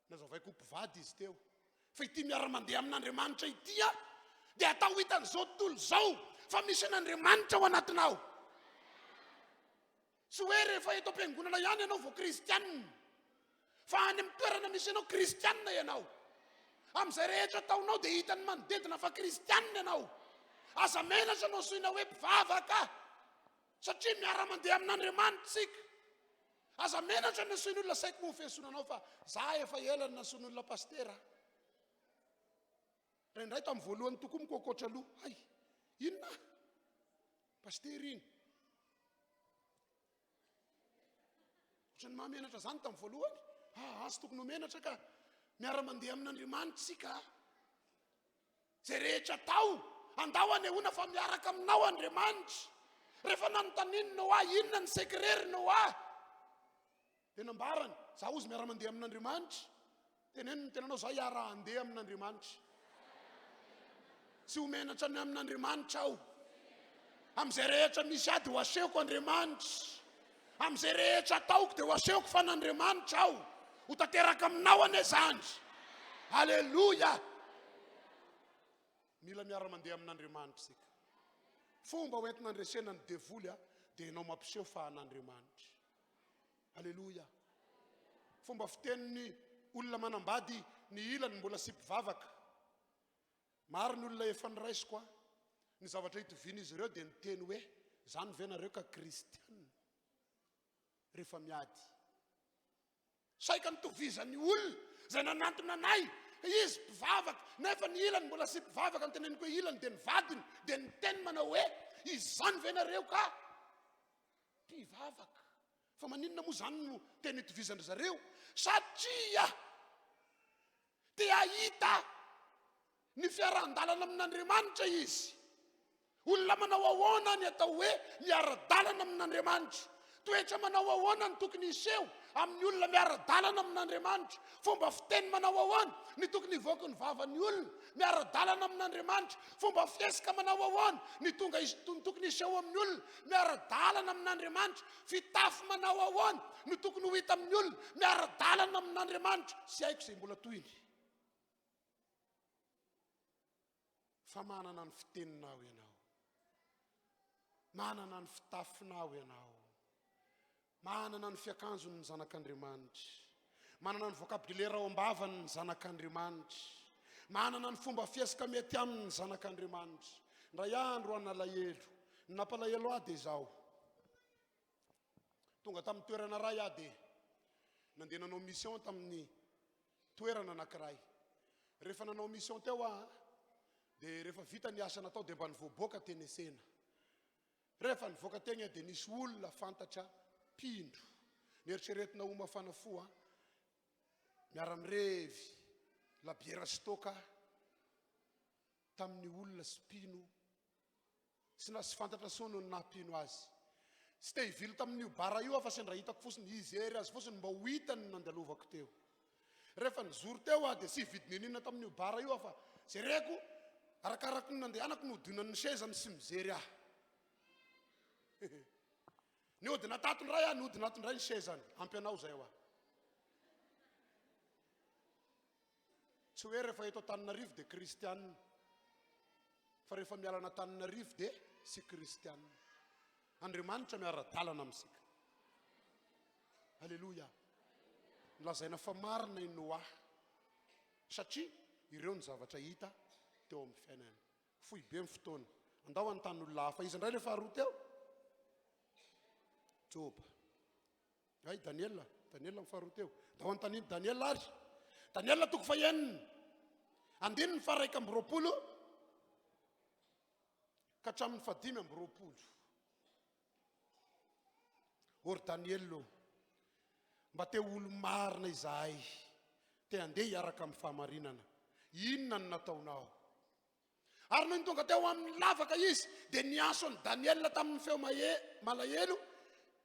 D: nazavaiko ho mpivady izy teo fa ity miara-mandeha amin'Andriamanitra ity a dia atao hitan'izao tontolo zao fa misy an'Andriamanitra ao anatinao sy hoe rehefa eto am-piangonana ihany ianao vao kristianina fa any amin'ny toerana misy ianao kristianina ianao amin'izay rehetra ataonao dia hitany manodidina fa kristianina ianao aza menatra anao soina hoe mpivavaka satria miara-mandeha amin'Andriamanitra sika aza menatra ny soin'olona saiko mo fihesonanao fa za efa elany na soin'olona pastera raindray tamin'ny voalohany tokoa mikokotra aloha ay inona pastera iny ohatrany mahamenatra zany tamin'ny voalohany asy tokony ho menatra ka miara-mandeha amin'Andriamanitra sika zay rehetra tao andao anehoana fa miaraka aminao Andriamanitra rehefa nanontaniany Noa inona ny sekrery Noa dia nambarany za ozy miara-mandeha amin'Andriamanitra teneniny tenanao za hiara-andeha amin'Andriamanitra sy ho menatra ny amin'Andriamanitra aho amin'izay rehetra misy ady ho asehoko Andriamanitra amin'izay rehetra ataoko dia ho asehoko fa n'Andriamanitra aho ho tanteraka aminao ane zany halleluja mila miara-mandeha amin'Andriamanitra sika. Fomba hoentina andresena ny devoly dia ianao mampiseho fahan'Andriamanitra. Aleloia. Fomba fitenin'ny olona manambady ny ilany mbola sy mpivavaka. Maro ny olona efa niraisiko ny zavatra hitovian'izy ireo dia ny teny hoe zany ve nareo ka kristianina rehefa miady. Saika nitovizan'ny olona zay nanantona anay izy mpivavaka nefa ny ilany mbola sy mpivavaka ny teneniko hoe ilany dia ny vadiny dia ny teny manao hoe izany ve nareo ka mpivavaka. Fa maninona moa zany no teny hitovizandry zareo? Satria tia hita ny fiaran-dalana amin'Andriamanitra izy. Olona manao ahoana ny atao hoe miara-dalana amin'Andriamanitra? Toetra manao ahoana ny tokony iseho amin'ny olona miara-dalana amin'Andriamanitra? Fomba fiteny manao ahoana ny tokony hivoaka ny vavan'ny olona miara-dalana amin'Andriamanitra? Fomba fiesika manao ahoana ny tokony iseho amin'ny olona miara-dalana amin'Andriamanitra? Fitafy manao ahoana ny tokony ho hita amin'ny olona miara-dalana amin'Andriamanitra? Sy haiko izay mbola toyiny. Fa manana ny fiteninao ianao, manana ny fitafinao ianao, manana ny fiakanjony ny zanak'Andriamanitra, manana ny vocabulaire ao am-bavany ny zanak'Andriamanitra, manana ny fomba fiesika mety aminy ny zanak'Andriamanitra. Ndray andro analahelo, nampalahelo aho dia izao. Tonga tamin'ny toerana ray aho dia nandeha nanao mission tamin'ny toerana anankiray. Rehefa nanao mission teo aho dia rehefa vita ny asa natao dia mba nivoaboaka tenesena. Rehefa nivoaka teny dia nisy olona fantatra pindro. Nieritreretina ho mafana fo miara-mirevy labiera stoka tamin'ny olona sy pino sy fantatra sono ny napino azy. Sy te hivily tamin'io bara io fa sendra hitako fosiny hizery azy fosiny mba ho hitany nandalovako teo. Rehefa nizoro teo dia sy vidinenina tamin'io bara io fa jereko arakaraky ny nandehanako no hodinan'ny sezany sy mijery aho. Ny hodina tatony ray ny hodina tatony ray ny sezany ampy anao zay aho. Tsy hoe rehefa eto Antananarivo dia kristianina, fa rehefa mialana Antananarivo dia sy kristianina. Andriamanitra miara-dalana amintsika. Aleluia. Lazaina fa marina i Noa satria ireo ny zavatra hita teo amin'ny fiainana. Fohy be ny fotoana. Andao anontany hafa. Izy indray rehefa haroa teo. Joba. Ay Daniela mifaharoa teo. Andao anontany Daniela ary. Daniela toko fahenina. Andininy fa 120 ka hatramin'ny 520. Or Danielo, mba te olo marina izahay, te andeha hiaraka amin'ny fahamarinana. Inona no nataonao? Ary noho ny tonga teo amin'ny lavaka izy, dia niaso ny Daniela tamin'ny feo malahelo.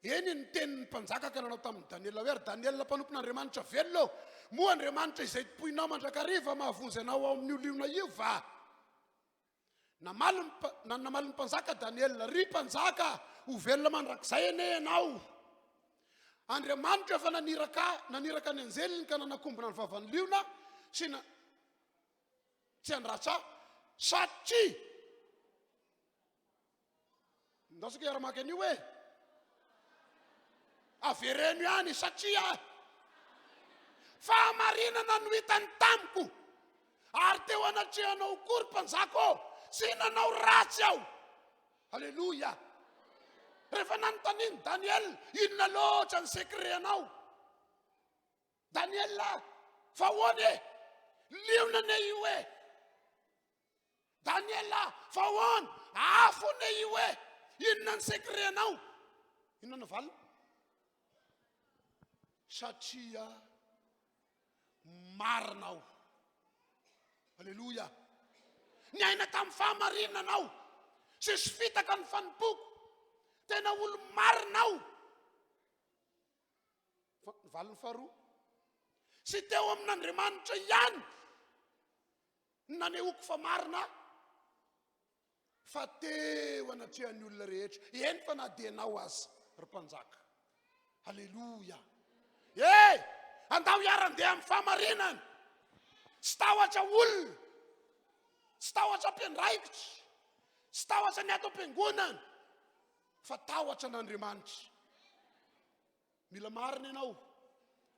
D: Eny ny tenin'ny mpanjaka ka nanao tamin'ny Daniela hoe: Daniela, mpanompon'Andriamanitra velona, moa Andriamanitra izay topoinao mandrakariva mahavonjy anao ao amin'ny oliona io va? Namaly ny mpanjaka Daniela: ry mpanjaka, ho velona mandrakizay ene ianao. Andriamanitra efa naniraka ny anjeliny ka nanakombona ny vavan'ny liona sy tsy andratra satria ndasika iara-maka an'io hoe avereno ihany satria fahamarinana no hitany tamiko ary teo anatrehanao kory mpanjaka sy nanao ratsy aho. Aleluia. Rehefa nanontaniany Daniel, inona loatra ny sekreanao? Daniela, fa ahoana e? Liona ne io e? Daniela, fa ahoana? Afo ne io e? Inona ny sekreanao? Inona ny valina? Satria marinao. Aleluia. Ny aina tamin'ny fahamarinanao, sisy fitaka ny fanimpoko. Tena olo marinao. Valiny faharoa, sy teo amin'Andriamanitra ihany nanehoako fa marina, fa teo anatrehan'ny olona rehetra. Eny fa nadenao azy ry mpanjaka. Aleluia. Andao hiaran-deha amin'ny fahamarinana. Tsy tahotra olona tsy tahotra ampiandraikitra, tsy tahotra ny ato am-piangonana, fa tahotra n'Andriamanitra. Mila marina ianao,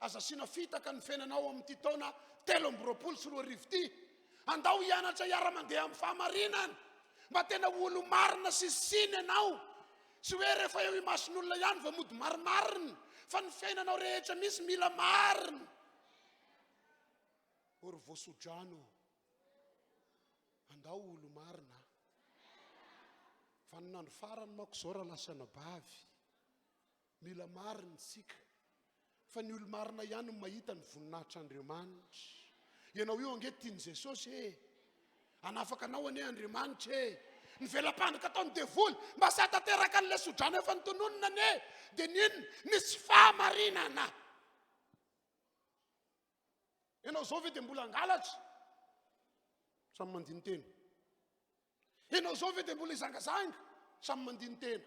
D: aza asiana fitaka ny fiainanao amin'ity taona 2024 ity. Andao hianatra hiara-mandeha amin'ny fahamarinana, mba tena olo marina sy siny ianao. Tsy hoe rehefa eo imason'olona ihany va mody marimarina, fa ny fiainanao rehetra misy mila marina. Ory voasodrano, andao olo marina. Fa nandro farany mako zao raha lasana bavy, mila marina tsika. Fa ny olo marina ihany mahita ny voninahitr'Andriamanitra. Ianao io ange tiany Jesosy anafaka anao ane Andriamanitra ny velam-panaka ataony devoly mba sy hatateraka an'ilay sodrano efa nitononona ane, dia ninona nisy fahamarinana. Ianao zao ve dia mbola angalatra, samy mandiny tena. Ianao zao ve dia mbola izangazanga, samy mandiny tena.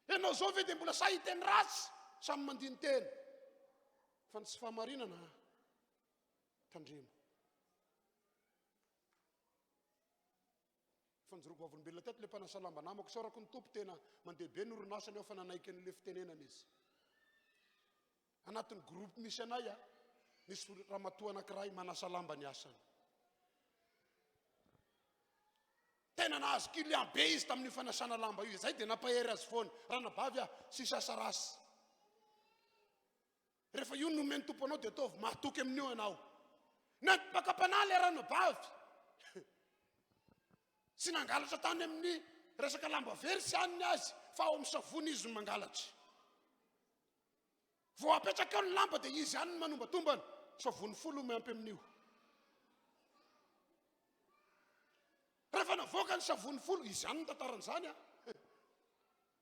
D: Ianao zao ve dia mbola sahiteny ratsy, samy mandiny tena. Fa tsy fahamarinana tandremo. Fanjoroko vavolombelona teto le mpanasa lamba namako saorako ny tompo tena mandeha be norinasany eo fa nanaiky an'le fitenenana izy. Anatin'ny groupe misy anay nisy ramatoa anankiray manasa lamba ny asany. Tena nahazo client be izy tamin'ny fanasana lamba io. Zay dia nampahery azy foana. Ranabavy sy sasa rasy. Rehefa io nomeny tompo anao dia tovy mahatoky amin'io ianao. Nampakampana le ranabavy. Sy nangalatra tany amin'ny resaka lamba very sy aniny azy, fa ao amin'ny savony izy mangalatra. Vao apetraka ao ny lamba dia izy ihany manomba-tombana, savony folo miampy amin'io. Rehefa navoaka ny savony folo, izy ihany ny tantaran'izany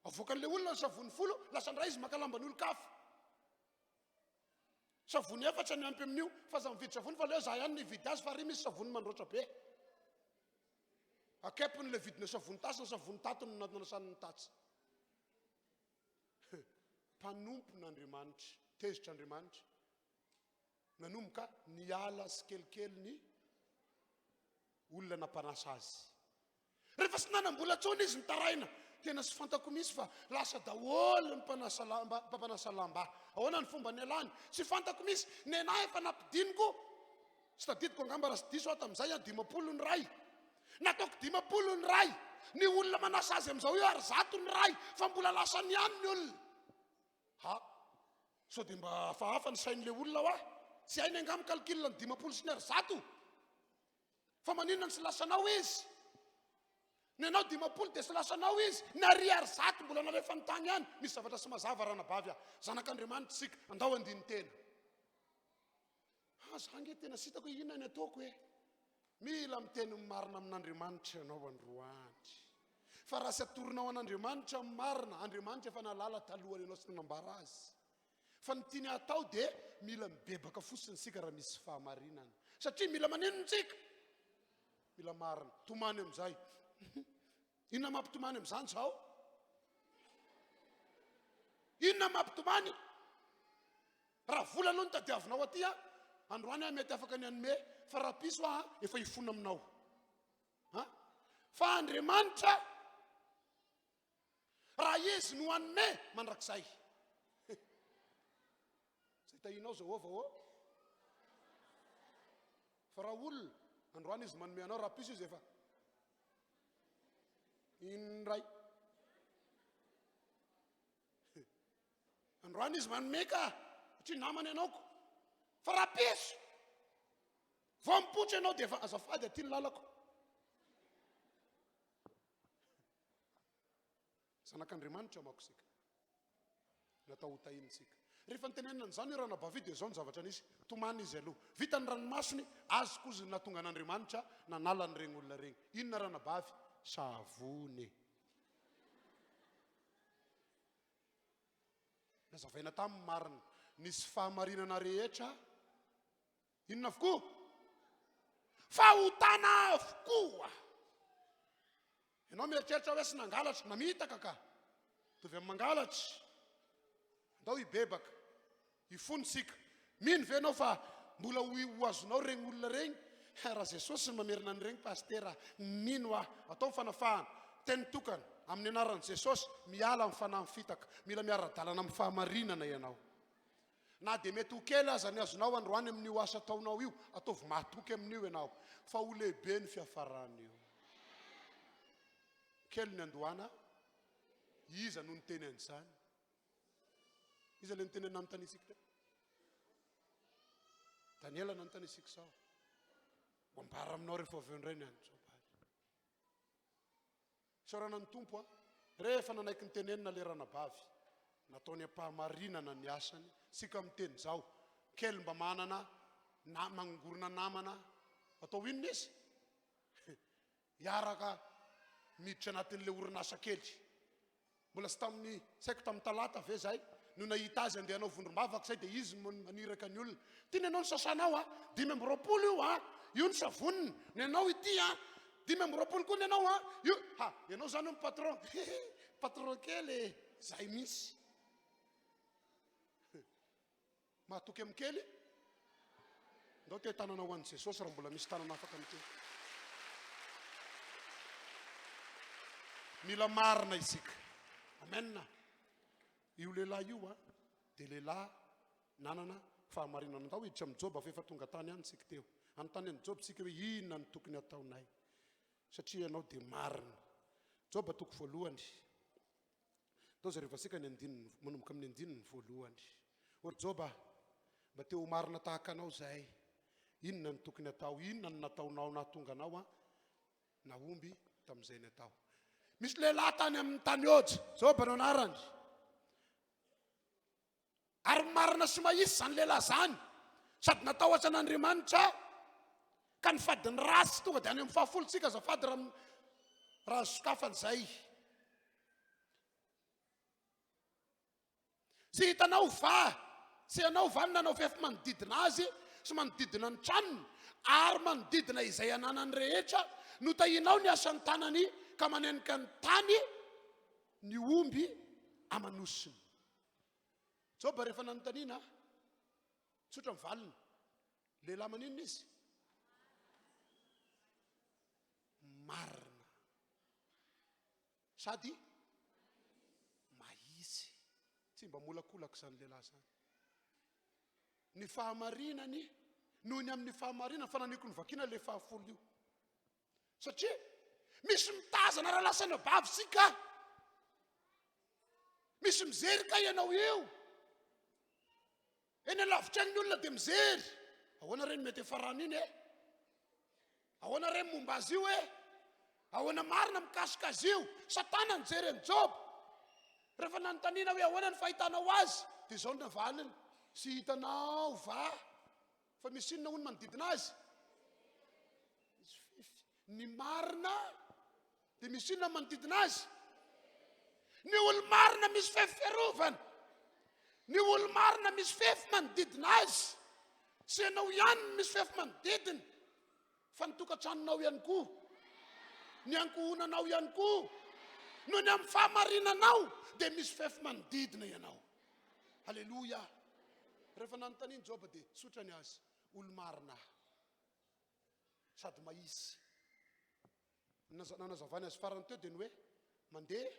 D: avoakan'ilay olona ny savony folo, lasa ndray izy maka lamba n'olo-kafa. Savony efatra ny ampy amin'io, fa za mividy savony fa leo za ihany nividy azy fa ry misy savony mandroatra be. Akepony le vidina savony tasy na savony tatony nanasany ny tatsy. Mpanompon'Andriamanitra, tezitr'Andriamanitra, nanomboka niala sy kelikely ny olona nampanasa azy. Rehefa sy nanam-bola tsony izy nitaraina, tena sy fantako misy fa lasa daholo ny mpampanasa lamba. Ahoana ny fomba ny alany? Sy fantako misy, nenahy efa nampidiniko, sy tadidiko angamba raha sy diso ato amin'izay 50 ny ray. Nataoko 50 ny ray. Ny olona manasa azy amin'izao io ary 100 ny ray, fa mbola lasa ny ihany ny olona. So dia mba hafahafa ny sain'ilay olona hoa. Sy hainy angamy calcul ny 50 sy ny ary 100. Fa maninona ny sy lasanao izy? Nenao 50 dia sy lasanao izy. Ny ary 100 mbola narefa ny tany ihany. Misy zavatra sy mazava ranabavy zanak'Andriamanitra sika, andao andiny tena. Zange tena sitako inona ny ataoko Mila miteny marina amin'Andriamanitra ianao androany. Fa raha sy atorinao an'Andriamanitra marina, Andriamanitra efa nalala talohany ianao sy nanambara azy. Fa ny tiany atao dia mila mibebaka fosiny sika raha misy fahamarinana. Satria mila maninona tsika? Mila marina. Tomany amin'izay. Inona mampitomany amin'izany zao? Inona mampitomany? Raha vola aloha ny tadiavinao aty androany mety afaka ny anome, fa raha piso efa hifona aminao. Fa Andriamanitra, raha izy no anome mandrakizay. Zay tahinao Jehova fa raha olona androany izy manome anao, raha piso izy efa inray. Androany izy manome ka, satria namany ianaoko. Fa raha piso, vao mipotra ianao dia efa azafady aty ny lalako. Zanak'Andriamanitra mako sika. Natao ho tahinintsika. Rehefa nitenenina an'izany raha nabavi dia zao ny zavatra nisy. Tomany izy aloha. Vita ny ranomasony, azy koa izy natonga an'Andriamanitra nanala ny regny olona regny. Inona raha nabavy? Savony. Nazavaina tamin'ny marina. Nisy fahamarinana rehetra. Inona avokoa? Fahotana avokoa. Ianao mieritreritra hoe sy nangalatra, namitaka ka. Tovy amin'ny mangalatra. Andao hibebaka, hifony sika. Mino venao fa mbola ho azonao regny olona regny. raha Jesosy ny mamerina an'iregny pastera nino atao fanafahana teny tokana amin'ny anaran'i Jesosy miala amin'ny fanahy fitaka mila miara-dalana amin'ny fahamarinana ianao na dia mety ho kely aza ny azonao androany amin'io asa ataonao io ataovy mahatoky amin'io ianao fa ho lehibe ny fiafarany io kely ny andohana iza no ny teny an'izany iza le nyteny anontaniasika teo Daniela nanontaniasika sao ambara aminao rehefa avy indray ny androbaly saorana ny tompo rehefa nanaiky ny tenenina le ranabavy nataony ampahamarinana ny asany sika miteny zao kely mba manana mangorona namana atao inona izy hiaraka miditra anatin'le orinasa kely mbola sy tamin'ny saiko tamin'ny talata ve zay no nahita azy andeha anao vondrom-bavaka zay dia izy maniraka ny olona tiany ianao ny sasanao 5 io io ny savoniny ny anao ity 5 koa ny anao io ianao zany ny patron patron kely zay misy mahatoky amin'ny kely ndao te tanana ho an'i Jesosy raha mbola misy tanana afaka amin'ity mila marina isika amen io lehilahy io dia lehilahy nanana fahamarinana andao hiditra amin'ny joba fa efa tonga tany any sika teo anontany any joba sika hoe inona ny tokony ataonay satria ianao dia marina joba toko voalohany tao zay rehefa sika ny andininy manomboka amin'ny andininy voalohany or joba mba teo marina tahaka anao zahay inona ny tokony atao inona ny nataonao na tonga anao nahomby tamin'izay ny atao misy lehilahy tany amin'ny tany oja joba no anarany ary marina sy mahisy zany lehilahy zany sady natao atsan'Andriamanitra ka ny fadiny rasy tonga dia any amin'ny fahafolontsika azafady raha sokafan'izay sy hitanao sy ianao va nanao fefa manodidina azy sy manodidina ny tranony ary manodidina izay ananany rehetra no tahinao ny asan'ny tanany ka manenika ny tany ny omby amanosiny joba rehefa nanontaniana tsotra mivalina lehilahy maninona izy marina sady mahisy tsy mba molakolaka zany lehilahy zany ny fahamarinany noho ny amin'ny fahamarinana fa naniko ny vakina le fahafolo io satria misy mitazana raha lasana bavy sika misy mizery ka ianao io eny alavitra ny olona dia mizery ahoana reny mety efarany iny ahoana reny momba azy io ahoana marina mikasika azy io satana nijery ny joba rehefa nanontaniana hoe ahoana ny fahitanao azy dia zao ny valiny sy hitanao fa misy inona hono manodidina azy ny marina dia misy inona manodidina azy ny olo-marina misy fefifiarovana ny olo-marina misy fefy manodidina azy sy ianao ihany misy fefy manodidina fa nitokantranonao ihany koa ny ankohonanao ihany koa no ny amin'ny fahamarinanao dia misy fefy manodidina ianao halleloja rehefa nanontaniany joba dia sotrany azy olo-marina sady mahisy nanazavany azy farany teo dia ny hoe mandeha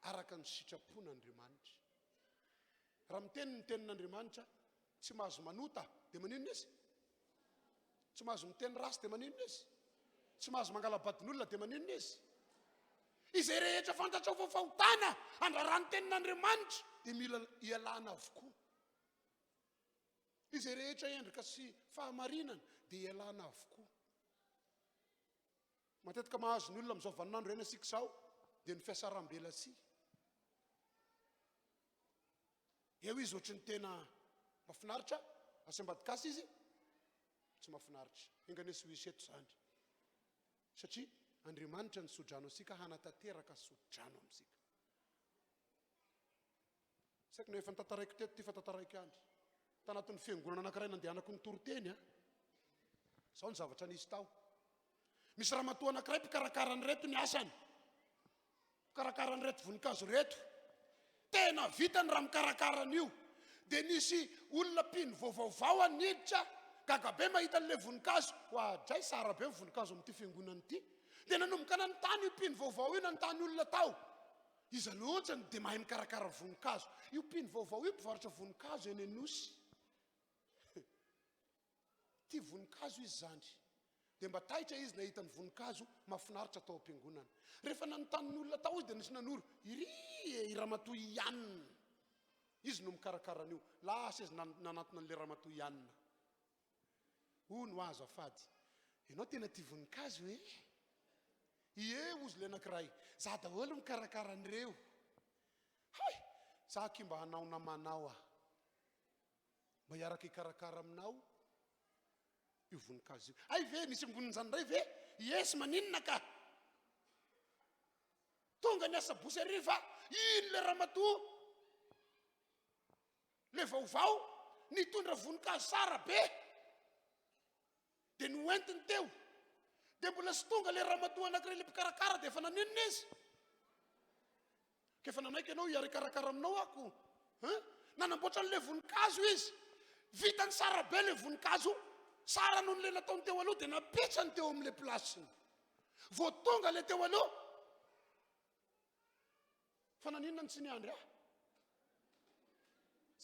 D: araka ny sitrapon'Andriamanitra raha miteny ny tenin'Andriamanitra tsy mahazo manota dia maninona izy tsy mahazo miteny rasy dia maninona izy tsy mahazo mangalabadin'olona dia maninona izy izay rehetra fantatra ho fahotana andrarany tenin'Andriamanitra dia mila ialana avokoa izay rehetra endrika sy fahamarinana dia ialana avokoa matetika mahazo ny olona amin'izao vaninandro eny asika izao dia ny fiasaram-belasi eo izy ohatry ny tena mahafinaritra asembadikasy izy tsy mahafinaritra enganesy ho iseto zany satria Andriamanitra ny sodrano asika hanatanteraka sodrano amintsika saika na efa nitantaraiko teto ty fa tantaraiko andry tanatin'ny fiangonana anankiray nandehanako ny toroteny zao ny zavatra nisy tao misy raha matoa anankiray mpikarakarany reto ny asany mpikarakarany reto voninkazo reto tena vitany raha mikarakarany io dia nisy olona mpino vaovaovao aniditra gaga be mahita an'ilay voninkazo hoadray sara be voninkazo amin'ity fiangonana ity dia nanomboka nanontany io mpino vaovao io nanontany olona tao izy alohatsany dia mahay mikarakara voninkazo io mpino vaovao io mpivarotra voninkazo eny Anosy ty voninkazo izy zany dia mba taitra izy nahita ny voninkazo mahafinaritra tao am-piangonana rehefa nanontany ny olona tao izy dia nisy nanoro i ramatoa ianina izy no mikarakara an'io lasa izy nanatona an'ilay ramatoa ianina no azo afady ianao tena ty voninkazo ozy le anankiray za daholo mikarakara an'ireo hay za ky mba hanao namanao mba hiaraka hikarakara aminao io voninkazo io ay ve misy amboniny ray ve yes maninona ka tonga ny asabosy ariva ino le ramatoa le vaovao nitondra voninkazo sara be dia noentiny teo dia mbola sy tonga le ramatoa anankiray le mpikarakara dia efa naninona izy kefa nanaiky ianao hiary karakara aminao ako nanamboatra n'le voninkazo izy vitany sara be le voninkazo sara noho n'le nataony teo aloha dia napetsany teo amin'le plasiny vo tonga le teo aloha fa naninona ny tsy niandry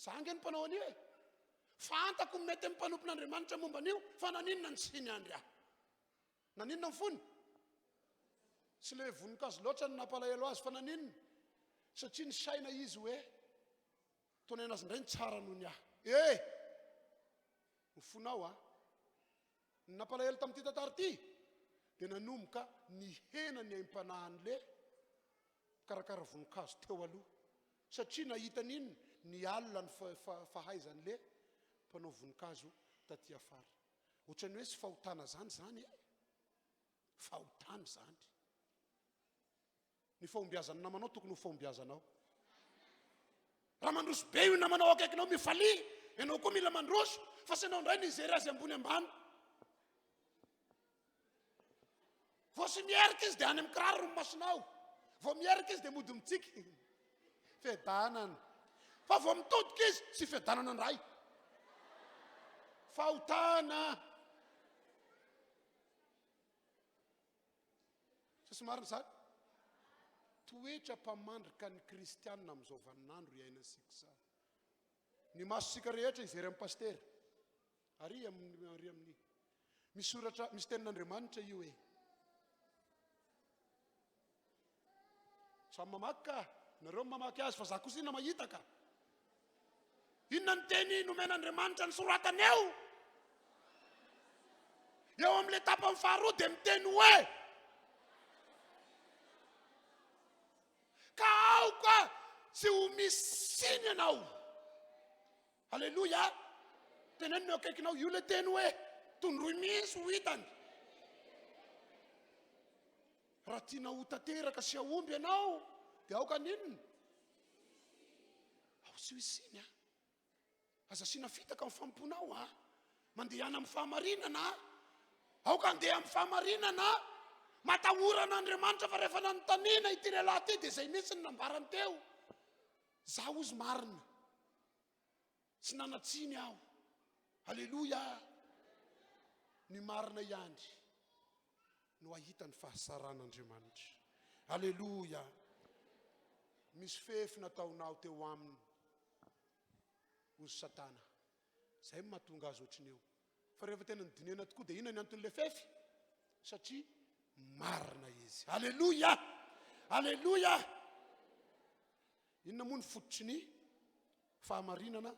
D: zange ny mpanao an'io fantako mety amin'ny mpanompon'Andriamanitra momba an'io fa naninona ny tsy niandry naninona ny fony sy le voninkazo loatra ny nampalahelo azy fa naninona satria ny saina izy hoe tonaina azy indray ny tsara noho ny ny fonao ny nampalahelo tamin'ity tantara ity dia nanomboka ny hena ny aim-panahan'le karakara voninkazo teo aloha satria nahita n'inona ny alina ny fahaizan'le mpanao voninkazo taty afara ohatrany hoe sy fahotana zany fahotana zany ny fahombiazana namanao tokony ho fahombiazanao raha mandroso be io namanao akaikinao mifaly ianao koa mila mandroso fa sy anao indray nizery azy ambony ambany vo sy mierika izy dia any amin'ny kiraro no masonao vo mierika izy dia mody mitsiky fiadanana fa vo mitodika izy sy fiadanana ndray fahotana sy marina zany toetra mpamandrika ny kristianina amin'izao vaninandro iainasika zany ny masosika rehetra izery amin'ny paster ary amin'ny misoratra misy tenin'Andriamanitra io samy mamaky ka nareo mamaky azy fa za kosa ina mahita ka inona ny teny nomen'Andriamanitra ny soratany eo amin'le tapany faharoa dia miteny hoe ka aoka sy ho misiny ianao halleloja teneniny eo akaikinao io le teny hoe tondroy misy ho hitany raha tiana ho tanteraka sy ahomby ianao dia aoka ninona ao sy ho isiny aza sina fitaka amin'ny famponao mandehana amin'ny fahamarinana aoka andeha amin'ny fahamarinana matahoranaandriamanitra fa rehefa nanontaniana ity lehilahy ty dia izay mihitsy ny nambarany teo za ozy marina sy nanatsiny aho halleloja ny marina iandry no ahita ny fahasaran'Andriamanitra halleloja misy fefy nataonao teo aminy ozy satana zay mahatonga azy ohatriny eo fa rehefa tena nydinena tokoa dia ina ny anton'le fefy satria marina izy halleloja halleloja inona moa ny fototry ny fahamarinana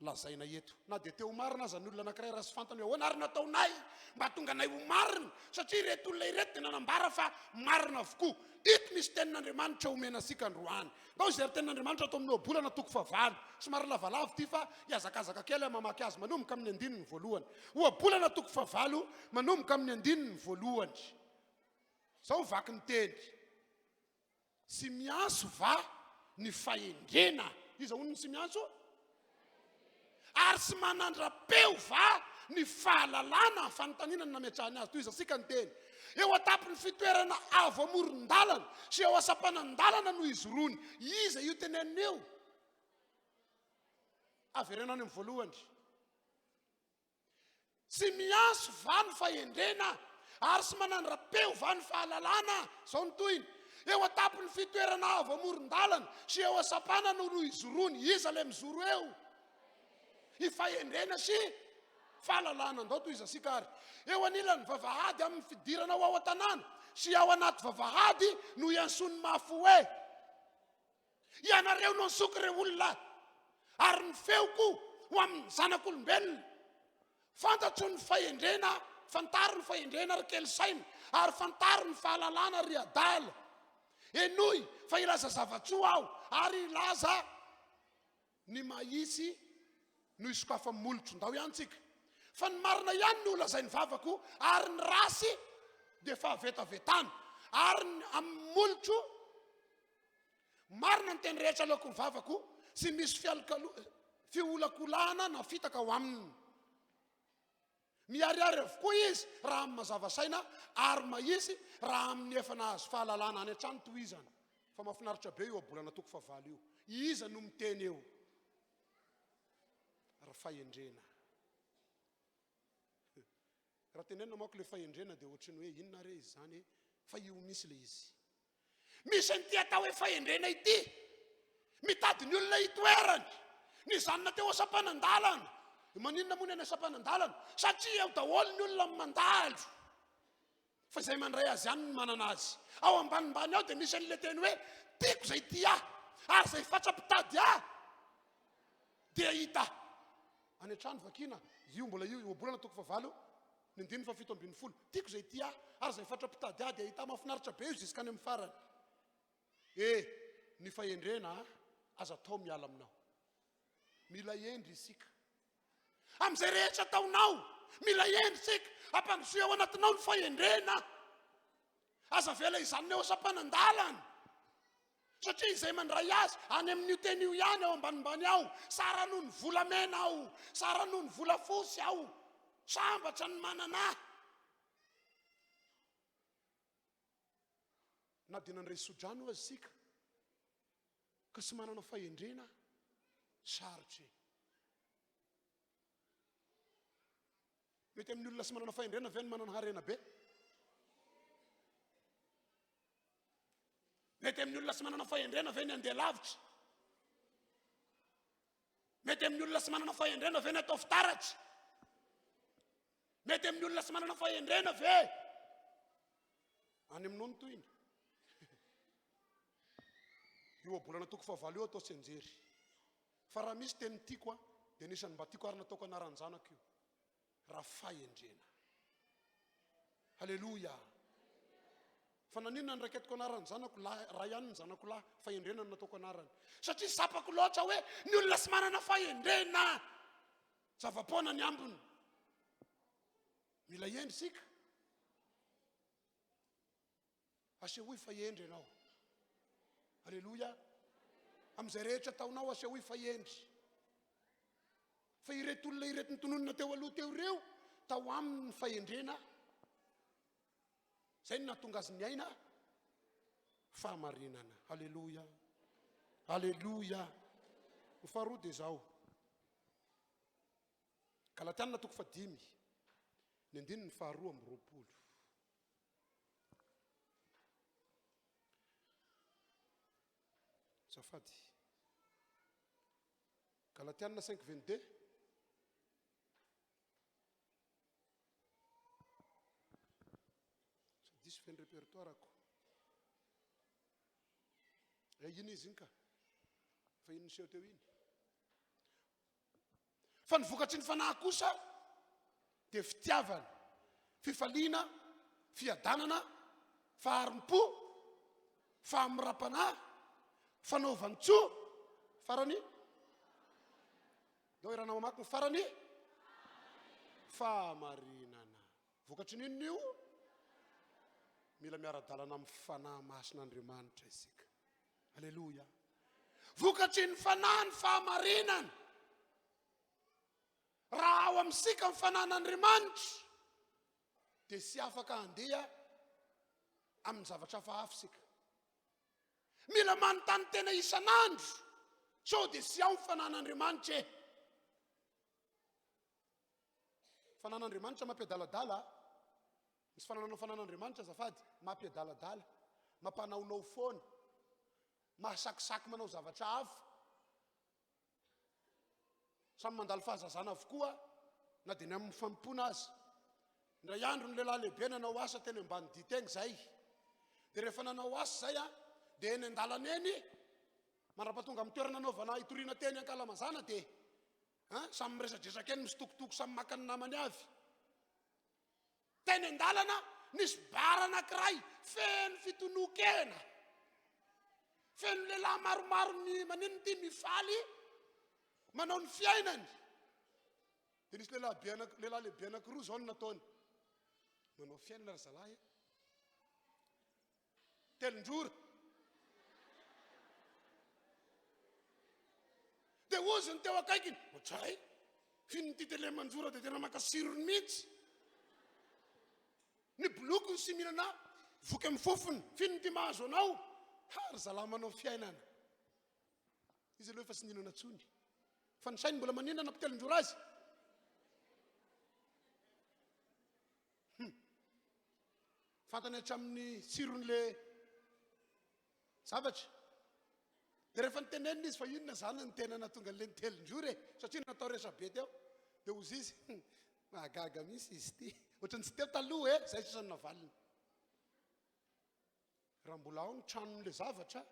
D: lazaina eto na dia teo marina aza ny olona anankiray raha sy fantany hoe ahoana ary nataonay mba tonga anay ho marina satria ireto olona ireto dia nanambara fa marina avokoa ito misy tenin'Andriamanitra omena asika androany ngao izay tenin'Andriamanitra atao amin'ny oabolana toko favalo somary lavalavo ty fa hiazakazaka kely mamaky azy manomboka amin'ny andininy voalohany oabolana toko favalo manomboka amin'ny andininy voalohany zao vaky ny teny sy mianso va ny fahendrena izy honony sy mianso ary sy manandra-peo va ny fahalalana fanontaniana ny nametrahany azy toy izy asika ny teny eo atapin'ny fitoerana avo amoron-dalana sy eo asapanan-dalana no izy rony iza io tenenina eo averenany amin'ny voalohany sy miaso vany fahendrena ary sy manandrapeo vany fahalalana zao ny toyny eo atapony fitoerana avy amoron-dalana sy eo asapana no izorony iza le mizoro eo ifahendrena sy fahalalana andao toy izy asika ary eo anilany vavahady amin'ny fidirana ho ao an-tanàna sy ao anaty vavahady no iansony mafy hoe ianareo no ansoky ireo olona ary ny feoko ho amin'ny zanak'olombelona fantatro ny fahendrena fantaro ny fahendrena ry kely saina ary fantaro ny fahalalana ry adala enoy fa ilaza zavatsoa aho ary ilaza ny mahisy no isokafa molotro ndao ihany tsika fa ny marina ihany ny olona zay ny vavako ary ny rasy dia fahavetavetana ary amin'ny molotro marina ny teny rehetra aleoko ny vavako sy misy fiolakolana na fitaka ho aminy miariary avokoa izy raha amin'ny mazava saina ary mahisy raha amin'ny efa nahazo fahalalana any an-trano tohizana fa mahafinaritra be io abolana toko favalo io iza no miteny eo raha fahendrena raha tenenina manko le fahendrena dia ohatrany hoe inona re izy zany fa io misy le izy misy nyty atao hoe fahendrena ity mitady ny olona itoerany ny zanona teo asampanandalana maninona moa ny any asampanandalana satria eo daholo ny olona mandalo fa izay mandray azy ihany ny manana azy ao ambanimbany ao dia misy an'ile teny hoe tiako zay ty ahy ary zay fatrapitady ahy dia hita any an-trano vakina io mbola io obolana toko favalo ny 9:70 tiako zay ty ahy ary zay fatrapitady ahy dia hita mahafinaritra be io ziska any amin'ny farany ny fahendrena aza atao miala aminao mila endry isika amin'izay rehetra ataonao mila endry sika ampandrosoa ao anatinao ny fahendrena aza vela izany eo asampanandalana satria izay mandray azy any amin'io teny io ihany ao ambanimbany ao sara noho ny volamena ao sara noho ny volafosy ao sambatra ny manana na dia nandray sodrano azy sika ka sy manana fahendrena sarotry mety amin'ny olona sy manana fahendrena ve ny manana harena be mety amin'ny olona sy manana fahendrena ve ny andeha lavitra mety amin'ny olona sy manana fahendrena ve ny atao fitaratra mety amin'ny olona sy manana fahendrena ve any aminao ny toyny io abolana toko favalo io atao sy anjery fa raha misy teny tiako a dia nisany mba tiako ary nataoko anarany zanako io raha fahendrena halleloja fa naninona ny raketiko anarany zanako lahy raha ihany ny zanako lahy fahendrena ny nataoko anarany satria sapako loatra hoe ny olona sy manana fahendrena zava-poana ny ambony mila endry sika asehoy fahendry ianao halleloja amin'izay rehetra taonao asehoy fahendry fa ireto olona ireto ny tononona teo aloha teo ireo tao aminy fahendrena zay ny nahatonga azy ny aina fahamarinana halleloja halleloja ho faharoa dia zao Galatiana toko 5 ny 2:20 zafady Galatiana 5:22 diso feny répertoireako iny izy iny ka fa iny niseho teo iny fa ny vokatry ny fanahy kosa dia fitiavana fifaliana fiadanana faharim-po fahamorapanahy fanaovan-tsoa farany dao irana mamaky ny farany fahamarinana vokatry n'inona io mila miara-dalana amin'ny fanahy masin'Andriamanitra isika halleloja vokatry ny fanahy ny fahamarinana raha ao amin'sika ny fanahin'Andriamanitra dia sy afaka handeha amin'ny zavatra hafa sika mila manontany tena isan'andro sao dia sy ao ny fanahin'Andriamanitra fanan'Andriamanitra mampiadaladala misy fanananao fanan'Andriamanitra zafady mampiadaladala mampanaonao foana mahasakisaky manao zavatra hafa samy mandalo fahazazana avokoa na dia ny amin'ny fampona azy ndray andro ny lehilahy lehibe nanao asa teny ambany diteny zay dia rehefa nanao asa zay a dia eny an-dalana eny mandrapatonga amin'ny toerana anaovana itoriana teny Ankalamazana dia samy miresadresaka eny misy tokotoko samy maka ny namany avy teny an-dalana nisy bara anankiray feno fitonokena feno lehilahy maromaro maninona ty mifaly manao ny fiainany dia nisy lehilahy lehibe anankiroa zao ny nataony manao fiainana ry zalahy telonjora dia ozy ny teo akaikiny ohatray fino ty telemanjora dia tena makasirony mihitsy ny boloko ny sy mihinana voky amin'ny fofony fino ty mahazo anao ry zalahy manao fiainana izy aloha efa sy nihinana tsony fa ny sainy mbola maninana mpitelonjora azy fantany hatramin'ny tsiron'le zavatra dia rehefa nytenenina izy fa inona zany ny tena natonga an'le nitelonjora satria natao resabe teo dia ozy izy mahagaga misy izy ty ohatrany tsy teo taloha zay sasany navalina raha mbola ao ny tranon'le zavatra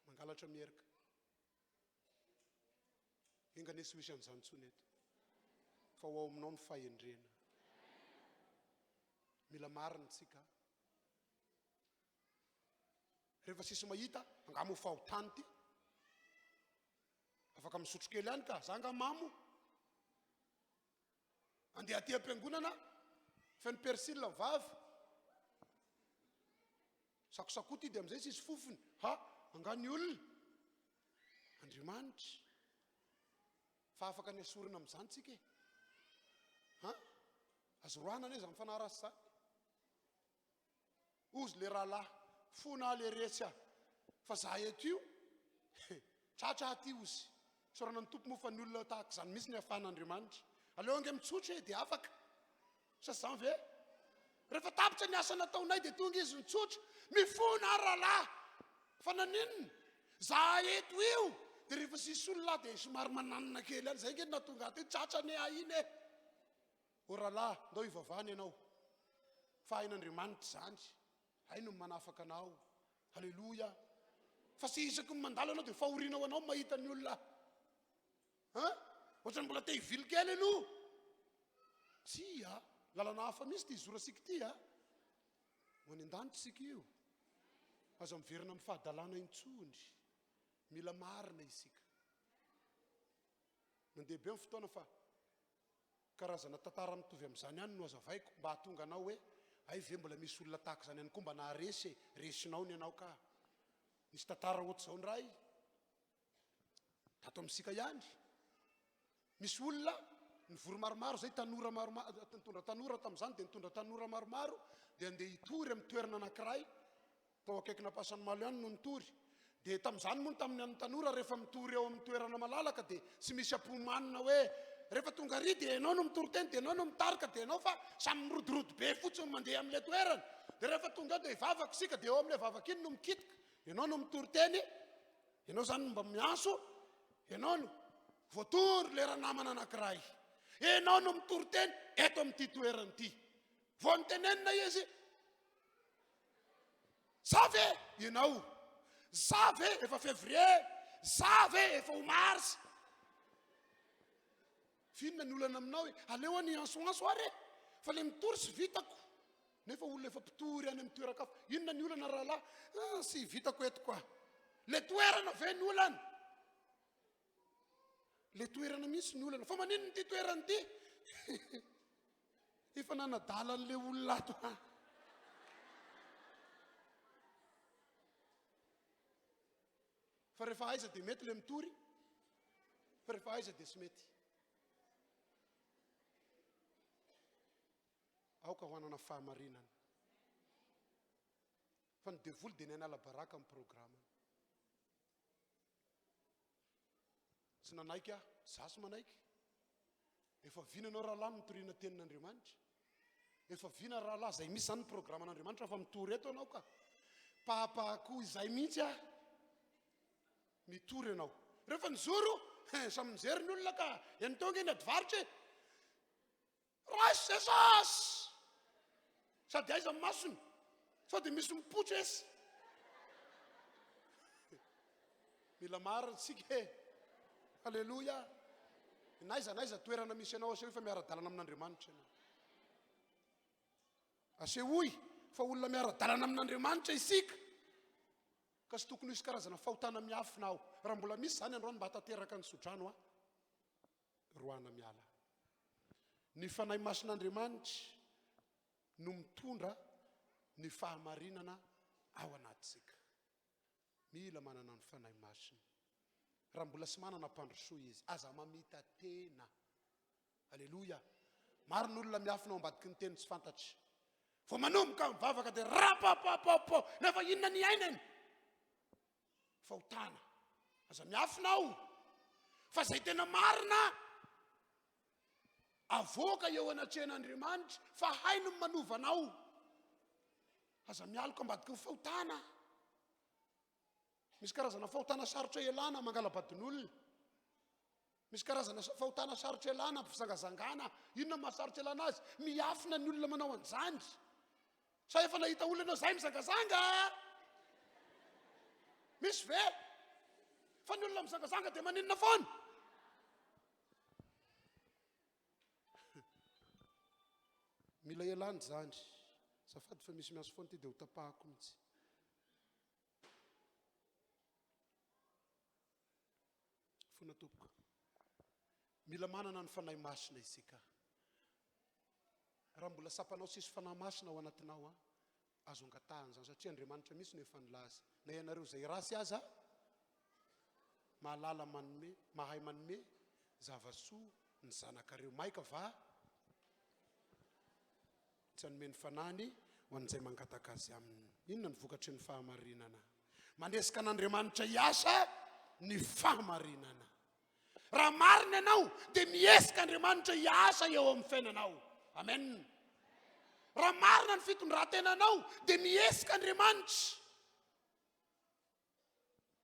D: mangalatra mierika ingane sy misy an'izany tsony eto fa ho ao aminao ny fahendrena mila marina tsika rehefa sisy mahita angamo ho fahotany ty afaka misotro kely ihany ka za nga mamo andeha aty am-piangonana feno persila vavy sakosako ty dia am'izay sisy fofony angany olona Andriamanitra fa afaka ny asorina amin'izany tsika azo roana ane za mifanarasy zany ozy le rahalahy fona le resy fa za eto io tratra aty ozy sorana ny tompo mofa ny olona tahaka zany misy ny afahan'Andriamanitra aleo ange mitsotra dia afaka sasany ve rehefa tapitra ny asa nataonay dia tonga izy mitsotra mifona rahalahy fa naninona za eto io dia rehefa sisy olona dia somary mananina kely any zay nge natonga aty tratra ny ahiny o rahalahy ndao hivavany ianao fa hain'Andriamanitra zany haino ny manafaka anao halleloia fa sy isaky ny mandalo anao dia fahorinao anao mahita ny olona ohatrany mbola te hivily kely aloha tsy lalana hafa misy ty izorasika ty ho any an-danitra sika io azo miverina amin'ny fahadalana intsony mila marina isika mandeha be amin'ny fotoana fa karazana tantara mitovy amin'izany ihany no azavaiko mba hahatonga anao hoe ay ve mbola misy olona tahaka zany ihany koa mba naharesy resinao ny ianao ka misy tantara ohatr' zao ndray tato amin'sika ihany misy olona nivory maromaro zay tanora maromaro nitondra tanora tamin'izany dia nitondra tanora maromaro dia andeha hitory amin'ny toerana anankiray tao akaikina pasany malo ihany no nitory dia tamin'izany moa tamin'ny an'ny tanora rehefa mitory eo amin'ny toerana malalaka dia tsy misy ampomanina hoe rehefa tonga ry dia ianao no mitory teny dia ianao no mitarika dia ianao fa samy mirodorody be fotsiny mandeha amin'ilay toerana dia rehefa tonga dia vavaka sika dia eo amin'ilay vavaka iny no mikitika ianao no mitory teny ianao zany mba mianso ianao no voatory lera namana anankiray ianao no mitory teny eto amin'ity toerana ity vao nytenenina izy za ve ianao za ve efa février za ve efa ho mars finona ny olana aminao hoe aleo any ansoanso ary fa le mitory sy vitako nefa olona efa mpitory any amin'ny toerakafo inona ny olana rahalahy sy vitako eto koa le toerana ve ny olana le toerana misy ny olana fa maninona ty toerana ty efa nanadalan'le olona ato fa rehefa aiza dia mety le mitory fa rehefa aiza dia sy mety aoka ho anana fahamarinana fa ny devoly dia ny anala baraka amin'ny programme tsy nanaiky a zasy manaiky efa vinanao rahalahy mitoriana tenin'Andriamanitra efa vina rahalahy zay misy zany programan'Andriamanitra fa mitory eto anao ka papakoa izay mihitsy a mitory anao rehefa nizoro samy mijery ny olona ka entonga eny adivaritra rasy jesas sady aiza masony sao dia misy mipotra esy mila marina tsika halleloja naiza toerana misy anao aseho fa miara-dalana amin'Andriamanitra ianao asehoy fa olona miara-dalana amin'Andriamanitra isika ka sy tokony hisy karazana fahotana miafina aho raha mbola misy zany androany mba hatateraka ny sodrano a roana miala ny fanahy masin'Andriamanitra no mitondra ny fahamarinana ao anatsika mila manana ny fanahy masina raha mbola sy manana mpandrosoa izy aza mamita tena halleloja maro ny olona miafina ao ambadiky ny teny tsy fantatry vao manomboka mivavaka dia rapapapapo nefa inona ny ainany fahotana aza miafina ao fa zay tena marina avoaka eo anatrehan'Andriamanitra fa haino ny manovanao aza mialoko ambadiky ny fahotana misy karazana fahotana sarotra elana mangalabadin'olona misy karazana fahotana sarotra elana mpizangazangana inona mahasarotra elana azy miafina ny olona manao an'izany sa efa nahita olona anao zay mizangazanga misy ve fa ny olona mizangazanga dia maninona foana mila elany zany safady fa misy miaso foana ty dia ho tapahako mihitsy fona tompoko mila manana ny fanahy masina isika raha mbola sapanao sisy fanahy masina ao anatinao a azo angatahany zany satria Andriamanitra misy no efa nilaza na ianareo zay rasy aza mahalala manome mahay manome zavasoa ny zanakareo maika va tsy hanome ny fanany ho an'izay mangataka azy aminy inona ny vokatry ny fahamarinana manesika an'Andriamanitra hiasa ny fahamarinana raha marina ianao dia miesika Andriamanitra hiasa eo amin'ny fiainanao amen raha marina ny fitondratenanao dia miesika Andriamanitra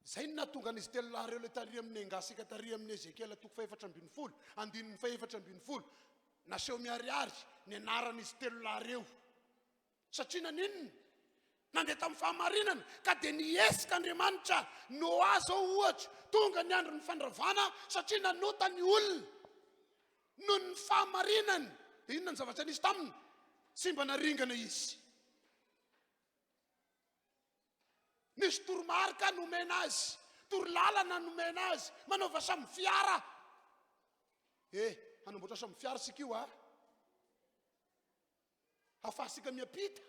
D: zay no nahatonga an'izy telo lahy reo le tary amin'ny angasika tary amin'ny Ezekela 4:7 andininy 4:7 naseho miariary ny anaran'izy telo lahy reo satria naninona nandeha tamin'ny fahamarinana ka dia niesika Andriamanitra no azo ohatra tonga ny andro ny fandravana satria nanota ny olona no ny fahamarinana inona ny zavatra nisy taminy sy mba naringana izy nisy toromarika nomena azy torolalana nomena azy manaova samy fiara hanamboatra samy fiara sika io a hafahasika miapita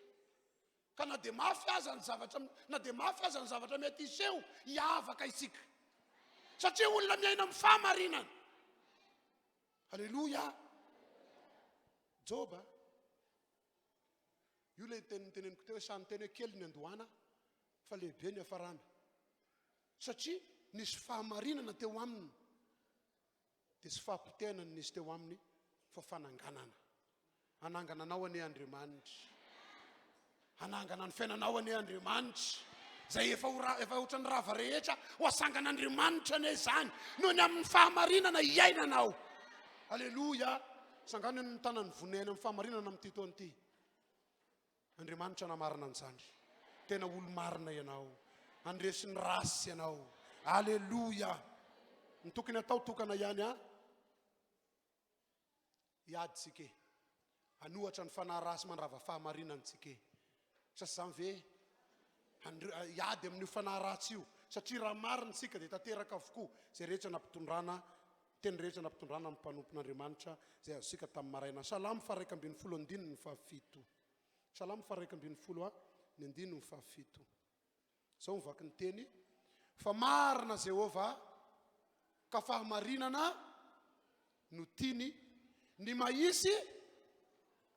D: ka na dia mafy aza ny zavatra na dia mafy aza ny zavatra mety iseho hiavaka isika satria olona miaina amin'ny fahamarinana halleloja joba io le teneniko teo hoe sany teny hoe kely ny andohana fa lehibe ny hafarana satria nisy fahamarinana teo aminy dia sy fahampitenany nisy teo aminy fa fananganana hanangana anao ane Andriamanitra hanangana ny fiainanao ane Andriamanitra zay efa ohatran'ny rava rehetra ho asangan'Andriamanitra ane zany noho ny amin'ny fahamarinana hiainanao halleloja sangany ny tanany vonena amin'ny fahamarinana amin'ny ty taona ty Andriamanitra namarina an'izany tena olo marina ianao andresy ny rasy ianao halleloja ny tokony atao tokana ihany a hiady tsike hanohatra ny fanahy rasy mandrava fahamarinantsike sasy zany ve hiady amin'io fanahy ratsy io satria raha marina tsika dia tanteraka avokoa zay rehetra nampitondrana teny rehetra nampitondrana amin'ny mpanompon'Andriamanitra zay azosika tamin'ny maraina salamo 1:17 salamo 1:17 ny 17 zao mivaky ny teny fa marina Jehova ka fahamarinana no tiany ny mahisy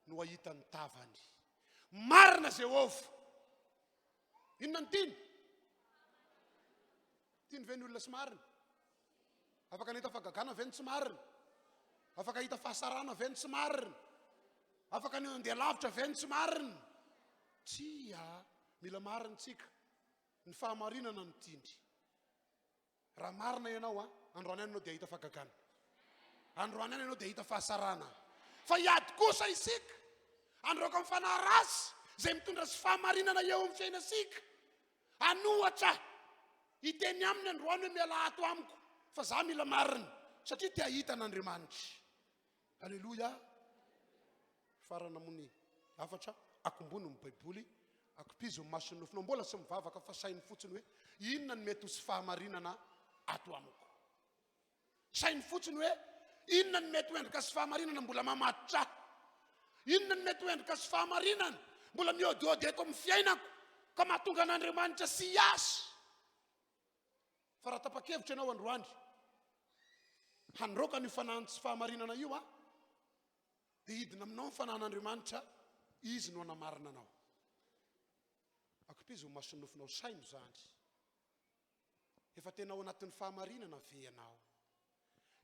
D: no ahita ny tavany marina Jehova inona ny tiany ve ny olona sy marina afaka nahita fagagana avy ny tsy marina, afaka hita fahasarana avy ny tsy marina, afaka ny andeha lavitra avy ny tsy marina. Tsia, mila marina tsika. Ny fahamarinana no tindry. Raha marina ianao androany any ianao dia hita fagagana. Androany any ianao dia hita fahasarana. Fa hiady kosa isika androaka amin'ny fanahy rasy izay mitondra sy fahamarinana eo amin'ny fiainasika. Anohatra hiteny aminy androany hoe miala ato amiko fa za mila marina satria tia hita n'Andriamanitra. Halleluja. Farana mony afatra akombony ny Baiboly, akopizo ny mason'ny nofinao, mbola sy mivavaka fa sainy fotsiny hoe inona ny mety ho sy fahamarinana ato amiko. Sainy fotsiny hoe inona ny mety ho endrika sy fahamarinana mbola mamatotra. Inona ny mety ho endrika sy fahamarinana mbola miôdiôdy eto amin'ny fiainako ka mahatonga an'Andriamanitra sy hiasa. Fa raha tapa-kevitra ianao androany handroaka ny fanahany sy fahamarinana io dia hidina aminao ny fanahan'Andriamanitra, izy no anamarina anao. Akopizo ny mason'ny nofinao, saino zany. Efa tena ao anatin'ny fahamarinana ve ianao?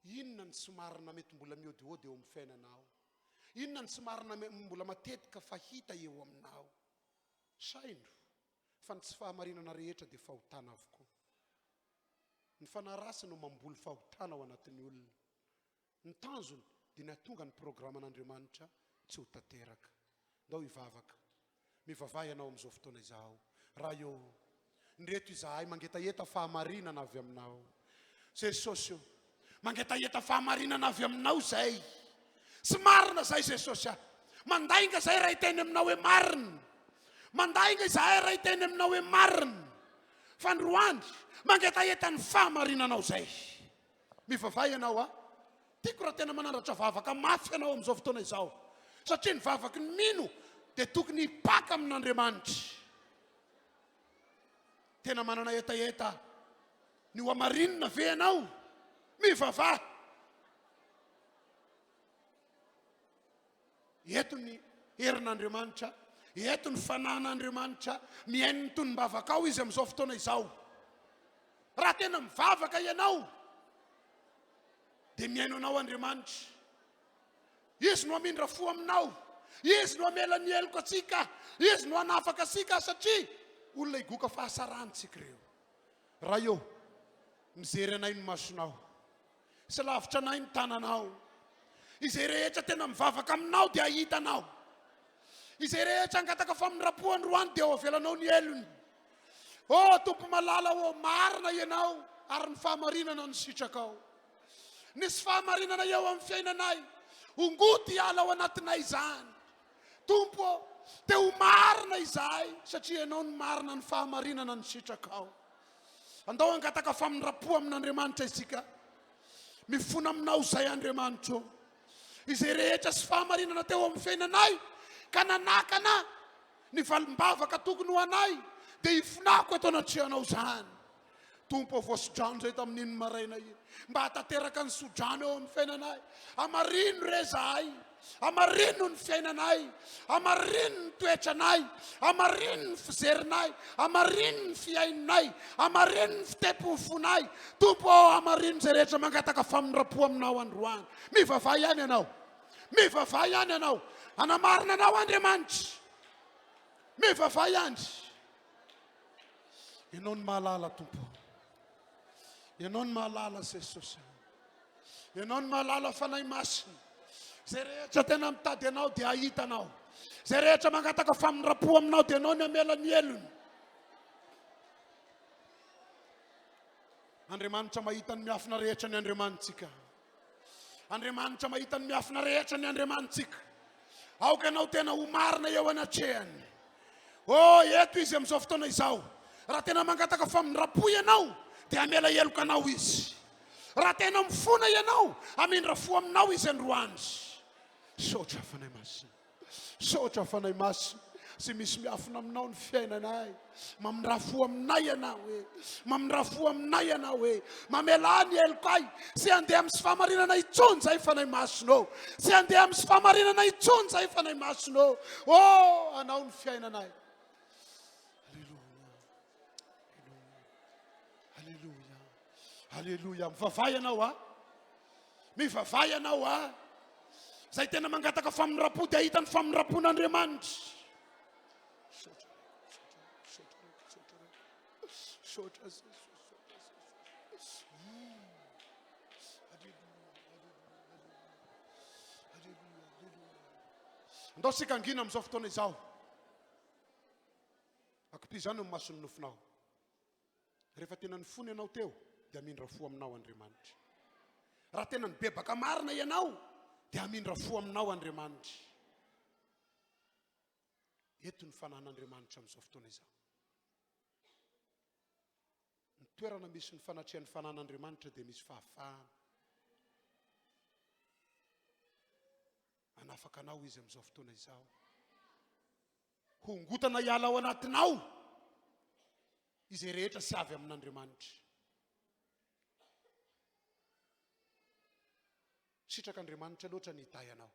D: Inona ny sy marina mety mbola miôdiôdy eo amin'ny fiainanao? Inona ny sy marina mbola matetika fahita eo aminao? Saino, fa ny tsy fahamarinana rehetra dia fahotana avokoa. Ny fanahy rasy no mamboly fahotana ao anatin'ny olona. Ny tanjony dia nahatonga ny programan'Andriamanitra tsy ho tanteraka. Ndao hivavaka, mivavaha ianao amin'izao fotoana izao. Raha eo nreto izahay mangetaheta fahamarinana avy aminao. Jesosy, mangetaheta fahamarinana avy aminao zay. Sy marina zay Jesosy. Mandainga zay raha hiteny aminao hoe marina. Mandainga izahay raha hiteny aminao hoe marina. Fa androany mangetaheta ny fahamarinanao zay. Mivavaha ianao tiako raha tena manandratra vavaka mafy ianao amin'izao fotoana izao. Satria ny vavaky ny mino dia tokony hipaka amin'Andriamanitra. Tena manana etaeta ny ho amarinina ve ianao? Mivavaha. Eto ny herin'Andriamanitra, eto ny fanahin'Andriamanitra, mihaino ny tonom-bavaka ao izy amin'izao fotoana izao. Raha tena mivavaka ianao dia mihaino anao Andriamanitra. Izy no hamindra fo aminao, izy no hamela ny heloka atsika, izy no hanafaka asika satria olona higoka fahasarantsika ireo. Raha eo mijery anay ny masonao, sy lavitra anay ny tananao. Izay rehetra tena mivavaka aminao dia hitanao. Izay rehetra angataka famindrapo androany dia ho avelanao ny elony. Tompo malala, marina ianao ary ny fahamarinana no sitrakao. Nisy fahamarinana eo amin'ny fiainanay, ongoty hiala ao anatinay izany. Tompo, te ho marina izahay satria ianao ny marina ny fahamarinana ny sitrakao. Andao angataka famindrapo amin'Andriamanitra isika. Mifona aminao zay Andriamanitra. Izay rehetra sy fahamarinana teo amin'ny fiainanay ka nanakana ny valim-bavaka tokony ho anay dia hifonako eto anatrehanao zany. Tompo voasodrano zay tamin'iny maraina iny, mba hatateraka ny sodrano eo amin'ny fiainanay. Amarino re zahay, amarino ny fiainanay, amarino ny toetranay, amarino ny fizerinay, amarino ny fiainanay, amarino ny fitepon'ny fonay. Tompo amarino zay rehetra mangataka famindrapo aminao androany. Mivavaha ihany ianao, mivavaha ihany ianao, anamarina anao Andriamanitra. Mivavaha ihany. Ianao ny mahalala Tompo, ianao ny mahalala Jesosy, ianao ny mahalala fanahy masina. Zay rehetra tena mitady anao dia ahitanao. Zay rehetra mangataka famindrapo aminao dia ianao ny hamela ny elony. Andriamanitra mahita ny miafina rehetra ny Andriamanitsika. Andriamanitra mahita ny miafina rehetra ny Andriamanitsika. Aoka ianao tena ho marina eo anatrehany. Eto izy amin'izao fotoana izao. Raha tena mangataka famindrapo ianao dia hamela heloka anao izy. Raha tena mifona ianao hamindra fo aminao izy androany. Sotra fanahy masina, sotra fanahy masina. Sy misy miafina aminao ny fiainanay. Mamindra fo aminay ianao mamindra fo aminay ianao mamela ny helokay. Sy handeha amin'ny sy fahamarinana itsony zay fanahy masina. Sy handeha amin'ny sy fahamarinana itsony zay fanahy masina. Anao ny fiainanay. Halleluja. Mivavay ianao a. Mivavay ianao a. Zay tena mangataka famindrapo dia hita ny famindrapon'Andriamanitra. Andao sika angina amin'izao fotoana izao. Akopy izany no masony nofinao. Rehefa tena nifony ianao teo dia hamindra fo aminao Andriamanitra. Raha tena nibebaka marina ianao dia hamindra fo aminao Andriamanitra. Eto ny fanahin'Andriamanitra amin'izao fotoana izao. Ny toerana misy ny fanatrehan'ny fanahin'Andriamanitra dia misy fahafahana. Anafaka anao izy amin'izao fotoana izao. Hongotana hiala ao anatinao izay rehetra sy avy amin'Andriamanitra. Sitrak'Andriamanitra loatra ny hita ianao.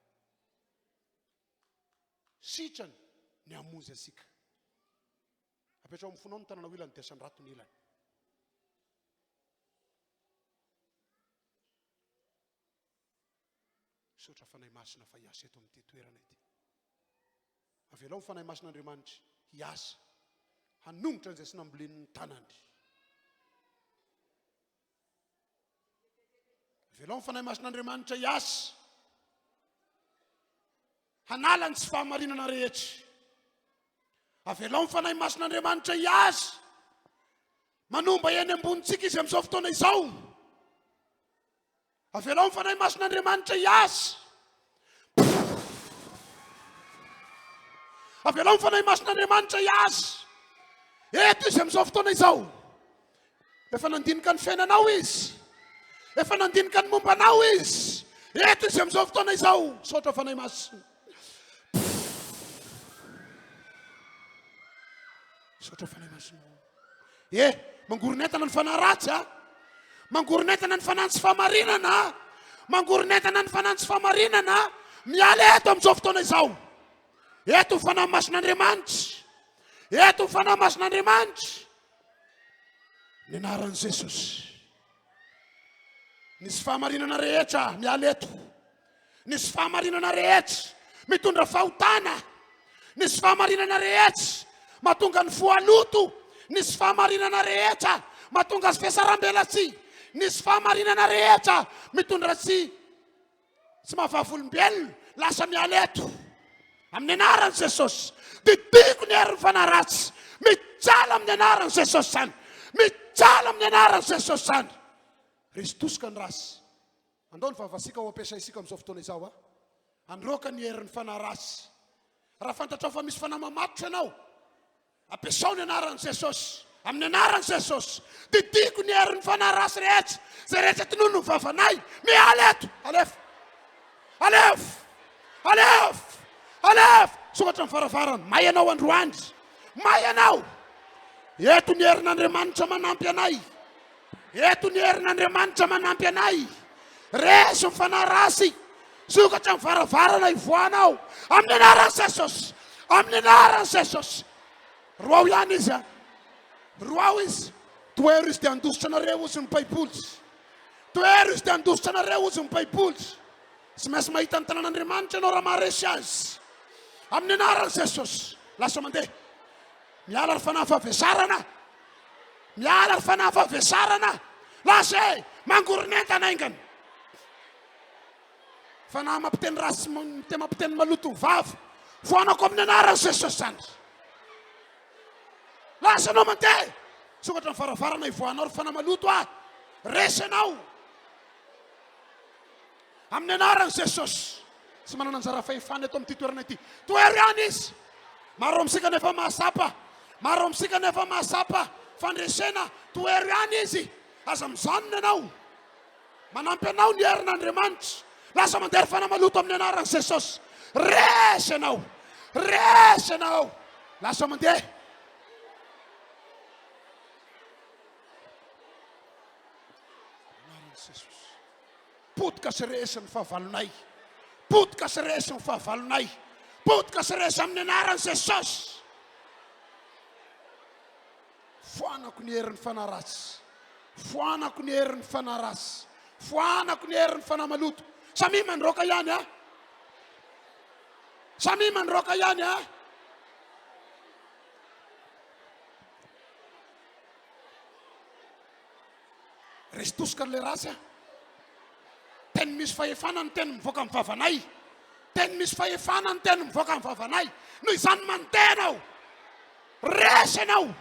D: Sitrany ny hamonjy asika. Apetrao amin'ny fonao ny tanana ilany dia sandrato ny ilany. Sotra fanahy masina fa hiasa eto amin'ity toerana ity. Avelao ny fanahy masin'Andriamanitra hiasa hanombotra an'izay sy nambolen'ny tanany. Avelao ny fanahy masin'Andriamanitra hiasa hanala ny tsy fahamarinana rehetra. Avelao ny fanahy masin'Andriamanitra hiasa manomba eny ambonitsika izy amin'izao fotoana izao. Avelao ny fanahy masin'Andriamanitra hiasa. Avelao ny fanahy masin'Andriamanitra hiasa. Eto izy amin'izao fotoana izao. Efa nandinika ny fiainanao izy. Efa nandinika ny mombanao izy. Eto izy amin'izao fotoana izao. Sotra fanahy masina. Sotra fanahy masina. Mangoronetana ny fanahy ratsy a. Mangoronetana ny fanahy tsy fahamarinana. Mangoronetana ny fanahy tsy fahamarinana. Miala eto amin'izao fotoana izao. Eto ny fanahy masin'Andriamanitra. Eto ny fanahy masin'Andriamanitra. Ny anaran'i Jesosy. Nisy fahamarinana rehetra miala eto. Nisy fahamarinana rehetra mitondra fahotana. Nisy fahamarinana rehetra mahatonga ny foaloto. Nisy fahamarinana rehetra mahatonga sy fiasaram-belatsy. Nisy fahamarinana rehetra mitondra tsy mahafavolom-belona. Lasa miala eto amin'ny anaran'i Jesosy. Didiko ny herin'ny fanahy ratsy. Mijala amin'ny anaran'i Jesosy zany. Mijala amin'ny anaran'i Jesosy zany. Risitosika ny rasy. Andao ny vavasika ho ampiasaisika amin'izao fotoana izao a. Androaka ny herin'ny fanahy ratsy. Raha fantatrao fa misy fanahy mamatotra ianao, ampiasao ny anaran'i Jesosy. Amin'ny anaran'i Jesosy. Didiko ny herin'ny fanahy ratsy rehetra. Zay rehetra tinono ny vavanay. Miala eto. Alefa. Alefa. Alefa. Alefa. Sokatra ny faravarana. May ianao androandry. May ianao. Eto ny herin'Andriamanitra manampy anay. Eto ny herin'Andriamanitra manampy anay. Reso ny fanahy ratsy. Sokatra ny faravarana ivoanao. Amin'ny anaran'i Jesosy. Amin'ny anaran'i Jesosy. Roao ihany izy a. Roao izy. Toero izy dia andositra anareo ozy ny baiboly. Toero izy dia andositra anareo ozy ny baiboly. Sy maintsy mahita ny tanan'Andriamanitra ianao raha maharesy azy. Amin'ny anaran'i Jesosy. Lasa mandeha. Miala ry fanahy favesarana. Miala ry fanahy favesarana. Lasa mangoronetana aingana. Fanahy mampiteny ratsy mampiteny maloto ny vava. Foanako amin'ny anaran'i Jesosy zany. Lasa anao mandeha. Sokatra ny faravarana ivoanao ry fanahy maloto a. Resanao. Amin'ny anaran'i Jesosy. Tsy manana anjara fahefana eto amin'ity toerana ity. Toero ihany izy. Maro amintsika nefa mahasapa. Maro amintsika nefa mahasapa. Fandresena. Toero ihany izy. Aza mijanona ianao. Manampy anao ny herin'Andriamanitra. Lasa mandeha ry fanahy maloto amin'ny anaran'i Jesosy. Resanao. Resanao. Lasa mandeha. Potika sy resy ny fahavalonay. Potika sy resy ny fahavalonay. Potika sy resy amin'ny anaran'i Jesosy. Foanako ny herin'ny fanahy ratsy. foanako ny herin'ny fanarasy, foanako ny herin'ny fanamaloto. Samy mandroaka ihany a, samy mandroaka ihany a. Resy tosika le rasy a, teny misy fahefana ny teny mivoaka amin'ny vavanay, teny misy fahefana ny teny mivoaka amin'ny vavanay. Noho izany mantena aho, resy ianao,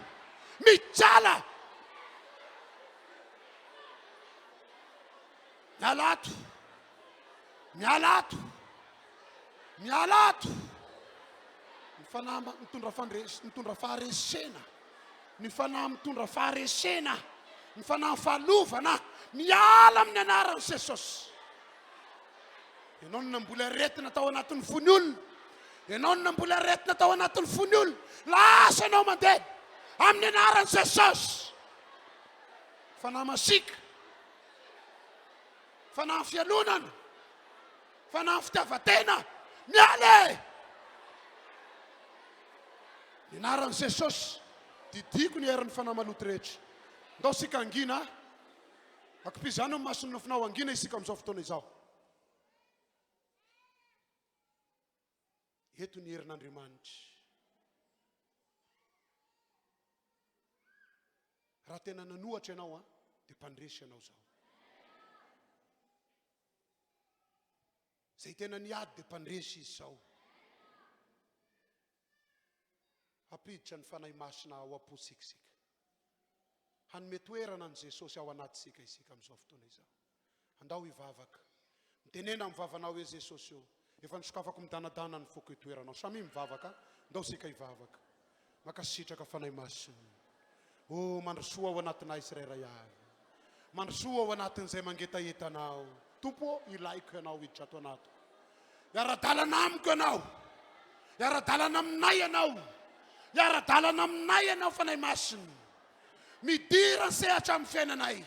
D: mijala. Mialato, mialato, mialato. Ny fanahy mitondra faharesena, ny fanahy mitondra faharesena, ny fanahy fahalovana, miala amin'ny anaran'i Jesosy. Ianao no mbola retina tao anatin'ny fony olona, ianao no mbola retina tao anatin'ny fony olona, lasa ianao mandeha amin'ny anaran'i Jesosy. Fanahy masika, fanahy fialonana, fanahy fitiavatena, miale. Ny anaran'i Jesosy, didiko ny herin'ny fanahy maloto rehetra. Ndao sika angina, akipizano masony nofinao angina isika amin'izao fotoana izao. Eto ny herin'Andriamanitra. Raha tena nanohatra ianao dia mpandresy ianao zao. Zay tena niady dia mpandresy izy zao. Apiditra ny fanahy masina ao am-posikisika. Hanome toerana ny Jesosy ao anatisika isika amin'izao fotoana izao. Andao hivavaka. Mitenena amin'ny vavanao hoe Jesosy io, efa nisokafako midanadana ny foko itoeranao. Samy mivavaka, andao sika hivavaka. Makasitraka fanahy masina. Oh, mandrosoa ao anatinay tsirairay avy. Mandrosoa ao anatin'izay mangetahetanao. Tompo, ilaiko ianao hiditra ato anato. Iara-dalana amiko ianao. Iara-dalana aminay ianao. Iara-dalana aminay ianao fanahy masina. Midira sehatra amin'ny fiainanay.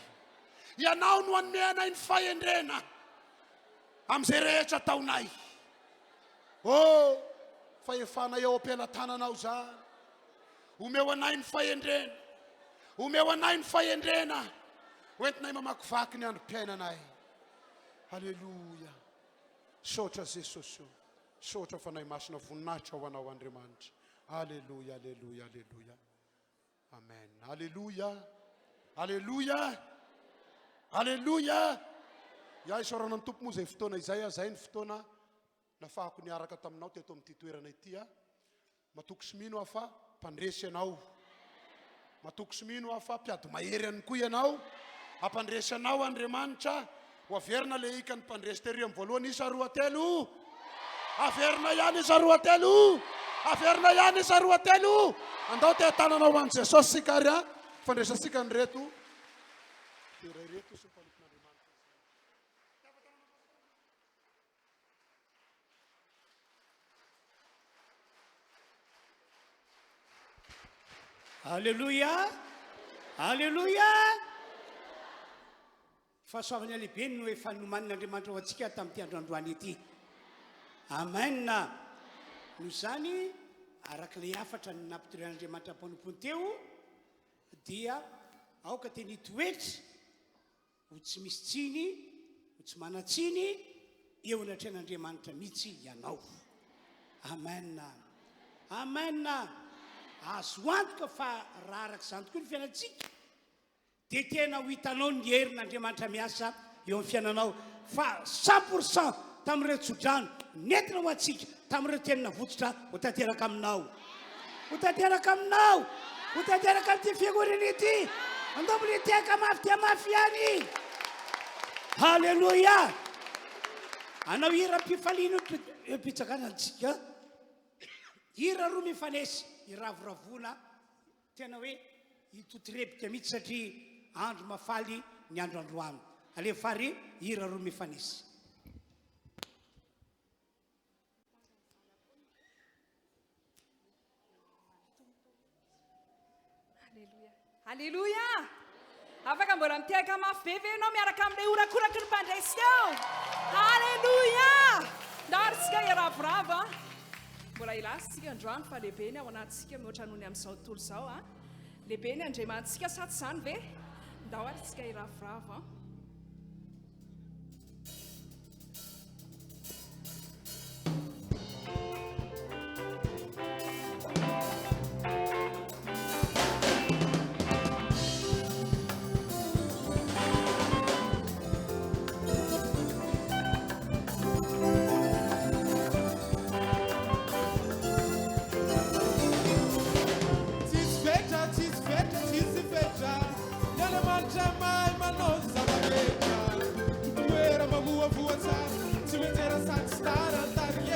D: Ianao no hanome anay ny fahendrena amin'izay rehetra taonay. Oh, fahefana eo am-pelantananao zany. Omeo anay ny fahendrena. Omeo anay ny fahendrena. Hoentinay mamakivaky ny androm-piainanay. Halleluja. Sotra Jesosy io. Sotra fanahy masina voninahitra ho anao Andriamanitra. Halleluja, halleluja, halleluja. Amen. Alléluia. Alléluia. Alléluia. Iaho isaorana ny tompo moa izay fotoana izay, izay ny fotoana nafahako niaraka taminao teto amin'ity toerana ity. Matoky sy mino aho fa mpandresy ianao. Matoky sy mino aho fa mpiady mahery ihany koa ianao. Hampandresy anao Andriamanitra. Ho averina le ika ny mpandresy tery amin'ny voalohany isa roa telo. Averina ihany isa roa telo. Averina ihany isa roa telo. Andao te tananao ho an'i Jesosy sika ary a. Fandresasika ny reto. Reto sy mpanoton'Andriamanitra.
A: Alléluia. Alléluia. Fahasoavana lehibe no efa nomanin'Andriamanitra ho antsika tamin'ity androandroany ity. Amen. Noho izany arak'ilay afatra ny nampitorean'Andriamanitra mpanompony teo dia aoka teny toetra ho tsy misy tsiny, ho tsy manatsiny eo anatrehan'Andriamanitra mihitsy ianao. Amen. Amen. Azo antoka fa raha arak'izany tokoa ny fiainantsika dia tena ho hitanao ny herin'Andriamanitra miasa eo amin'ny fiainanao fa 100% tamin'ireo tsodrano nentina ho antsika tamin'ireo tenina votsitra ho tanteraka aminao. Ho tanteraka aminao. Ho tanteraka amin'ity fiangonana ity. Andao militeka mafy dia mafy ihany. Halleluja. Anao hira mpifaliana mpitsakana antsika. Hira roa mifanesy, hiravoravona tena hoe hitotirebika mihitsy satria andro mafaly ny andro androany. Alefary hira roa mifanesy.
B: Alléluia. Afaka mbola miteka mafy be ve ianao miaraka amin'ilay orakoraky ny mpandresy teo. Alléluia. Ndarisika iravorava. Mbola ilasitsika androany fa lehibe ny ao anatsika mihoatra noho ny amin'izao tontolo izao. Lehibe ny andriamantsika saty izany ve? ndao ary tsika iravoravo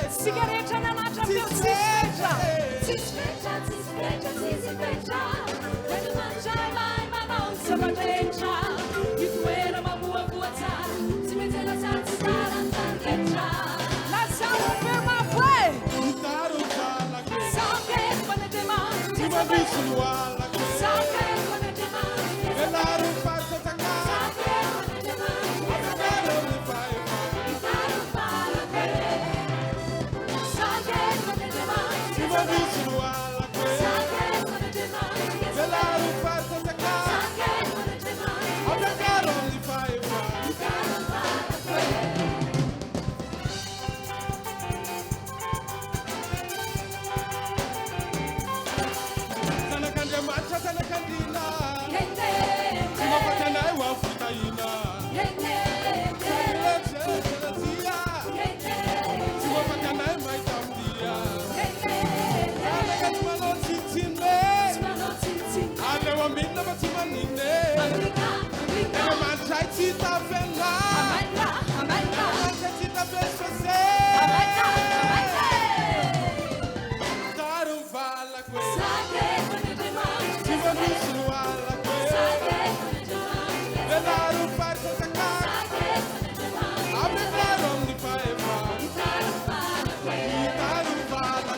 B: sigaretra nanatra meu tsisfetra
C: Tsisfetra, tsisfetra, tsisfetra Nanimanjay mahay manao ny zava-drehetra Mitoera mamoavoa tsara Tsy metsena sady sy tsara ny tarigetra
B: lazao ferma foi
E: Itaruvalake,
C: Saketo manedemany
E: Timavisulualake,
C: Saketo manedemany
E: Elaru Patataka,
C: Saketo manedemany
E: Elaru Nifaifa,
C: Saketo manedemany
E: Timavisulualake,
C: Saketo manedemany
E: Elaru Patataka,
C: Saketo manedemany
E: Elaru Nifaifa, Tanakandya Macha, Tanakandina, Timapatanai Wafutaina, Tia, Timapatanai Maitamdia, Tanakandimano Titine, Alewa Minna Batimanine, Manchai Tita Fena, Manchai Tita Fena, Taruvala Timavisuluala Elaru Patataka, Abelarum Nifaifa, Itaruvala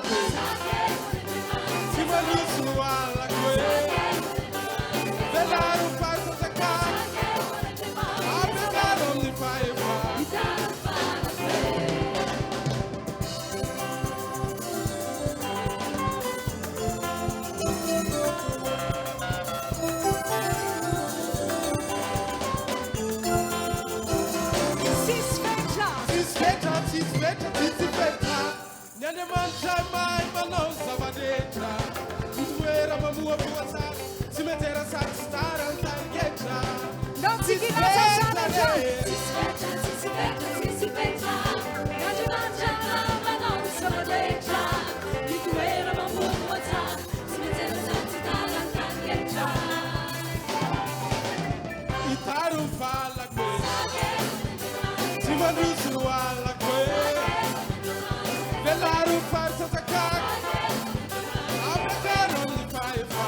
E: Timavisuluala Elaru Patataka, Abelarum Nifaifa,
B: cisfetra
E: Tisfetra, Nyanemancha mai manou zavadetra, Ituera mamua buasa, Simetera satsara targetra,
B: não seguirá essa
C: Tsisfetra, tsisfetra, tsisfetra Nanimanjay manao ny zava-drehetra Mitoera mamoavoa tsara Tsy metsena sady sy tsara ny tarigetra
E: Itaruvala Timavisuluala Elaru Patataka, Abelarum Nifaifa,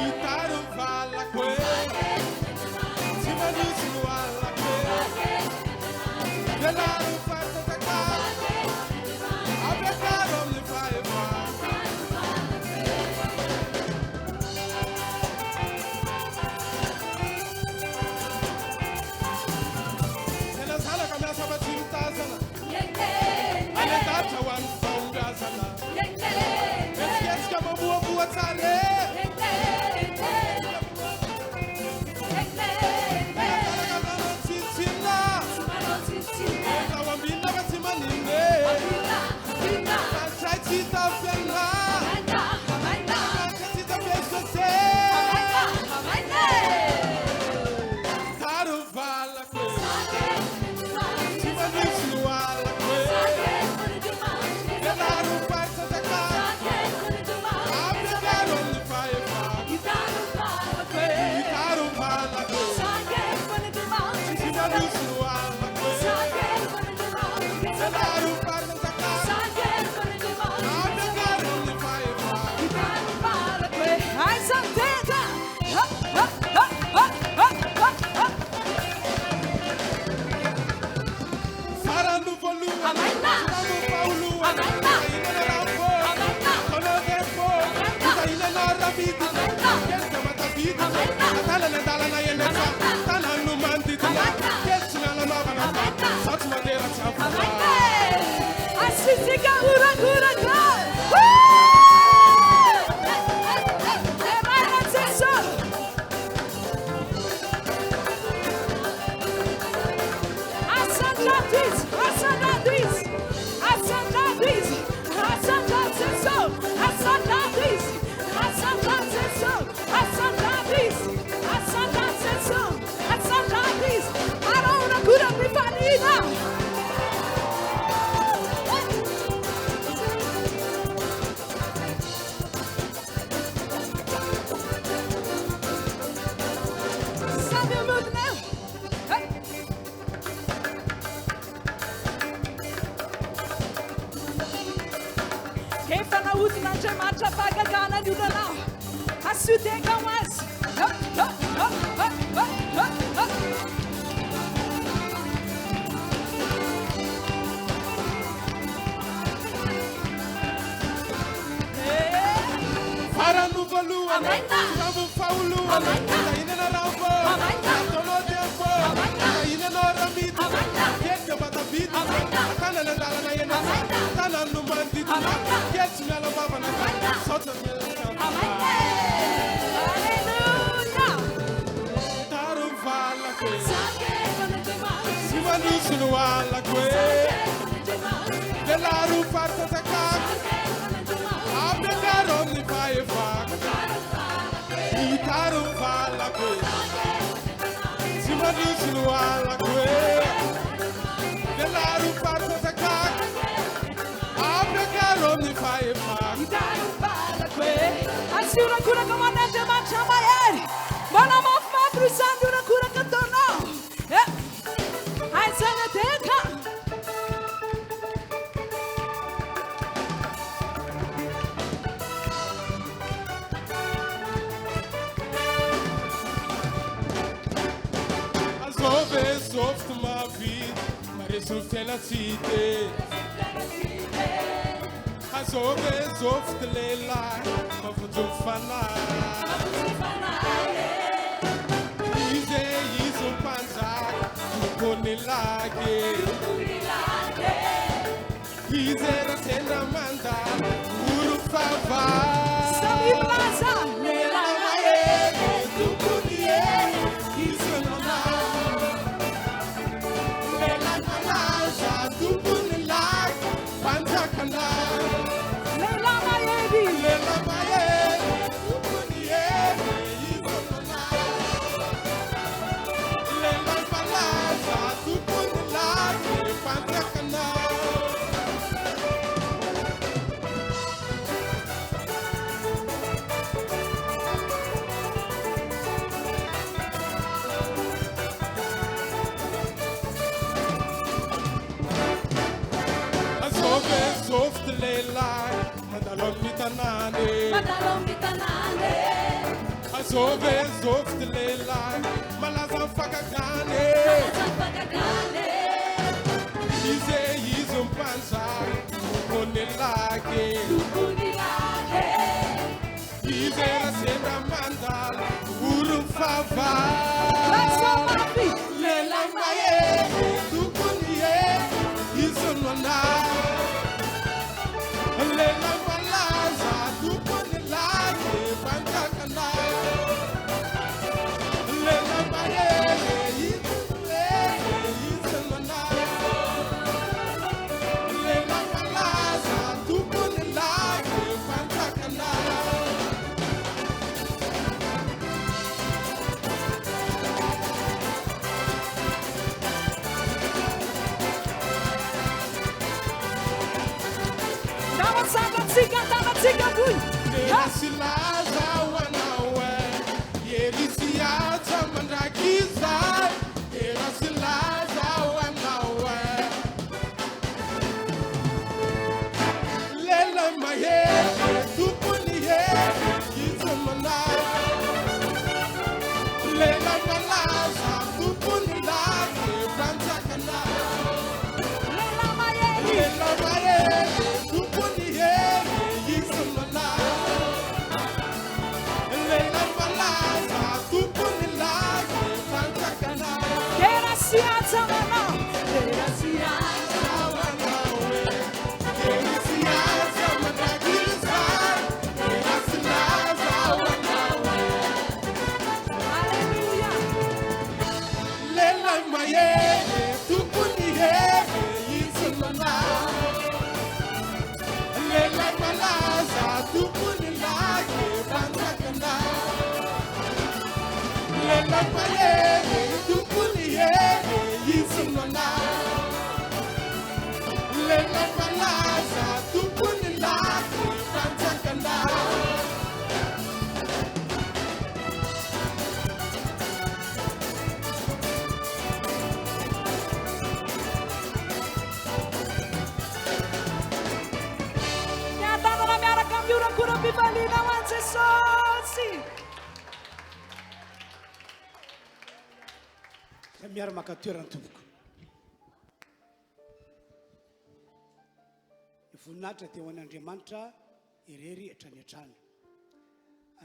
E: Itaruvala Timavisuluala Elaru Patataka, Abelarum Nifaifa. Ela sala kama sabatimta sana. Anedata wan fonga sana. Yes kama buwa tale. Kama titina. Kama binda batimanine. Chai tita fena. Chai tita fena. Taruvala Timavisuluala Elaru Patataka, Abelarum Nifaifa, Itaruvala Timavisuluala Elaru Patataka, Abelarum Nifaifa,
B: ai santeta
E: Saranu Volua, Saranu Paulua, Ina Rambo, Kono Dempo, Ina Narabiti, Kelta Mataviti, Atala Natala Nayeneta, Tana Numandita, Kelchina Lamavana, Satu Madera Chafa.
B: assisiga urangura
E: Fana Lena Malaza Tupunilaki Tantakana
B: Tanana miaraka miora mpivalina ho an'i Jesosy.
A: miara-maka toerana tompoko ny voninahitra dia ho an'Andriamanitra irery hatrany hatrany.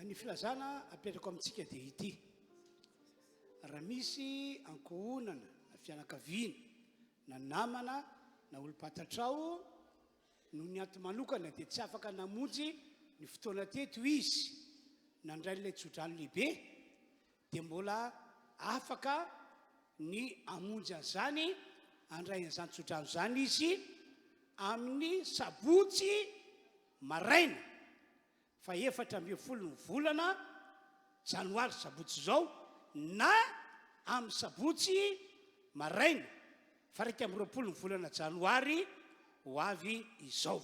A: Ny filazana apetrako amintsika dia ity: raha misy ankohonana na fianakaviana na namana na olo-patatrao no ny anto manokana dia tsy afaka namonjy ny fotoana teto izy nandray ilay tsodrano lehibe, dia mbola afaka ny amonjy an'izany andray an'izany tsodrano izany izy amin'ny sabotsy maraina fa 14 ny volana janoary, sabotsy izao, na amin'ny sabotsy maraina fa 20 ny volana janoary ho avy izao.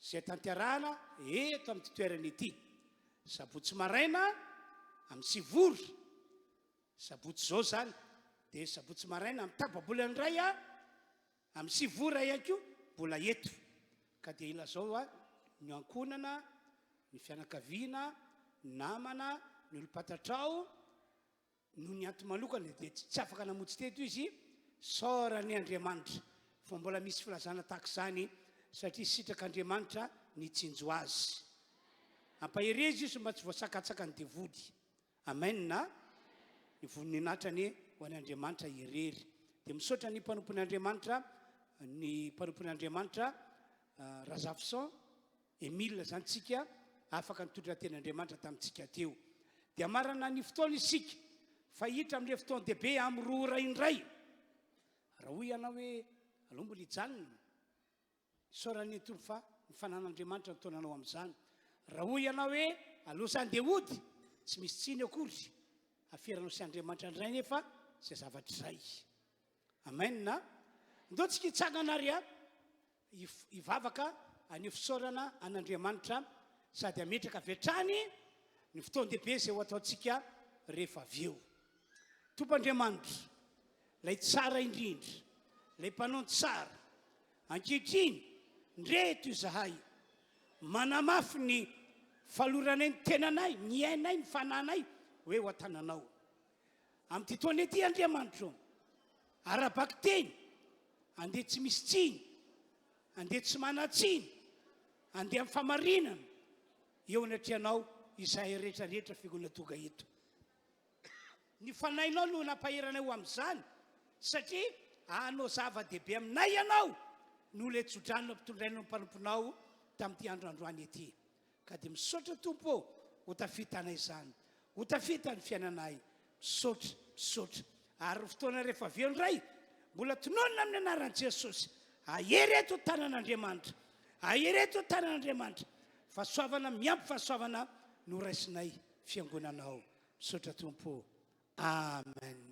A: Izay tanterahana eto amin'ny toerana ity: sabotsy maraina amin'ny 9 sabotsy izao zany, dia sabotsy maraina amin'ny tapabolany iray amin'ny 9 ihany koa mbola eto. Ka dia ilazao ny ankonana, ny fianakaviana, namana, ny olo-patatrao no ny anto manokana dia tsy afaka namonjy teto izy saorany Andriamanitra, fa mbola misy filazana tahaka izany satria sitrak'Andriamanitra nitsinjo azy. Ampaherezy izy mba tsy voasakatsaka ny devody. Amen. Na ny voninatrany ho an'Andriamanitra irery. Dia misaotra ny mpanompon'Andriamanitra, Razafson Emile zany tsika afaka nitondra ten'Andriamanitra tamintsika teo. Dia marana ny fotoana isika fa hiditra amin'ilay fotoana dehibe amin'ny 2 ora indray. Raha hoy ianao hoe aloha mbola hijanona, saorany tompo fa ny fanan'Andriamanitra nataonanao amin'izany. Raha hoy ianao hoe aloha izany dia hody, tsy misy tsiny akory, aferanao sy Andriamanitra indray nefa izay zavatra izay. Amen. Na ndao tsika hitsangana ary hivavaka any fisaorana an'Andriamanitra sady ametraka avy hatrany ny fotoana dehibe izay ho ataontsika rehefa avy eo. Tompoandriamanitra, lay tsara indrindra, lay mpanao tsara, ankehitriny ndreto izahay manamafy ny faloranay ny tenanay, ny ainay, ny fananay hoe ho an-tananao amin'ity taona ity Andriamanitra, arabaky teny, andeha tsy misy tsiny, andeha tsy manatsiny, andeha amin'ny famarinana eo anatrehanao izahay rehetrarehetra figona tonga eto. Ny fanainao no nampaheranay ho amin'izany satria anao zava-dehibe aminay ianao no ilay tsodrano ampitondrainao mpanomponao tamin'ity androandroany ety. Ka dia misaotra Tompo, ho tafita anay izany, ho tafita ny fiainanay, misaotra. Ary fotoana rehefa avy eo indray mbola tononona amin'ny anaran'i Jesosy, ahereto tanan'Andriamanitra, ahereto tanan'Andriamanitra, fahasoavana, miampy fahasoavana no raisinay fiangonanao. Misaotra Tompo. Amen.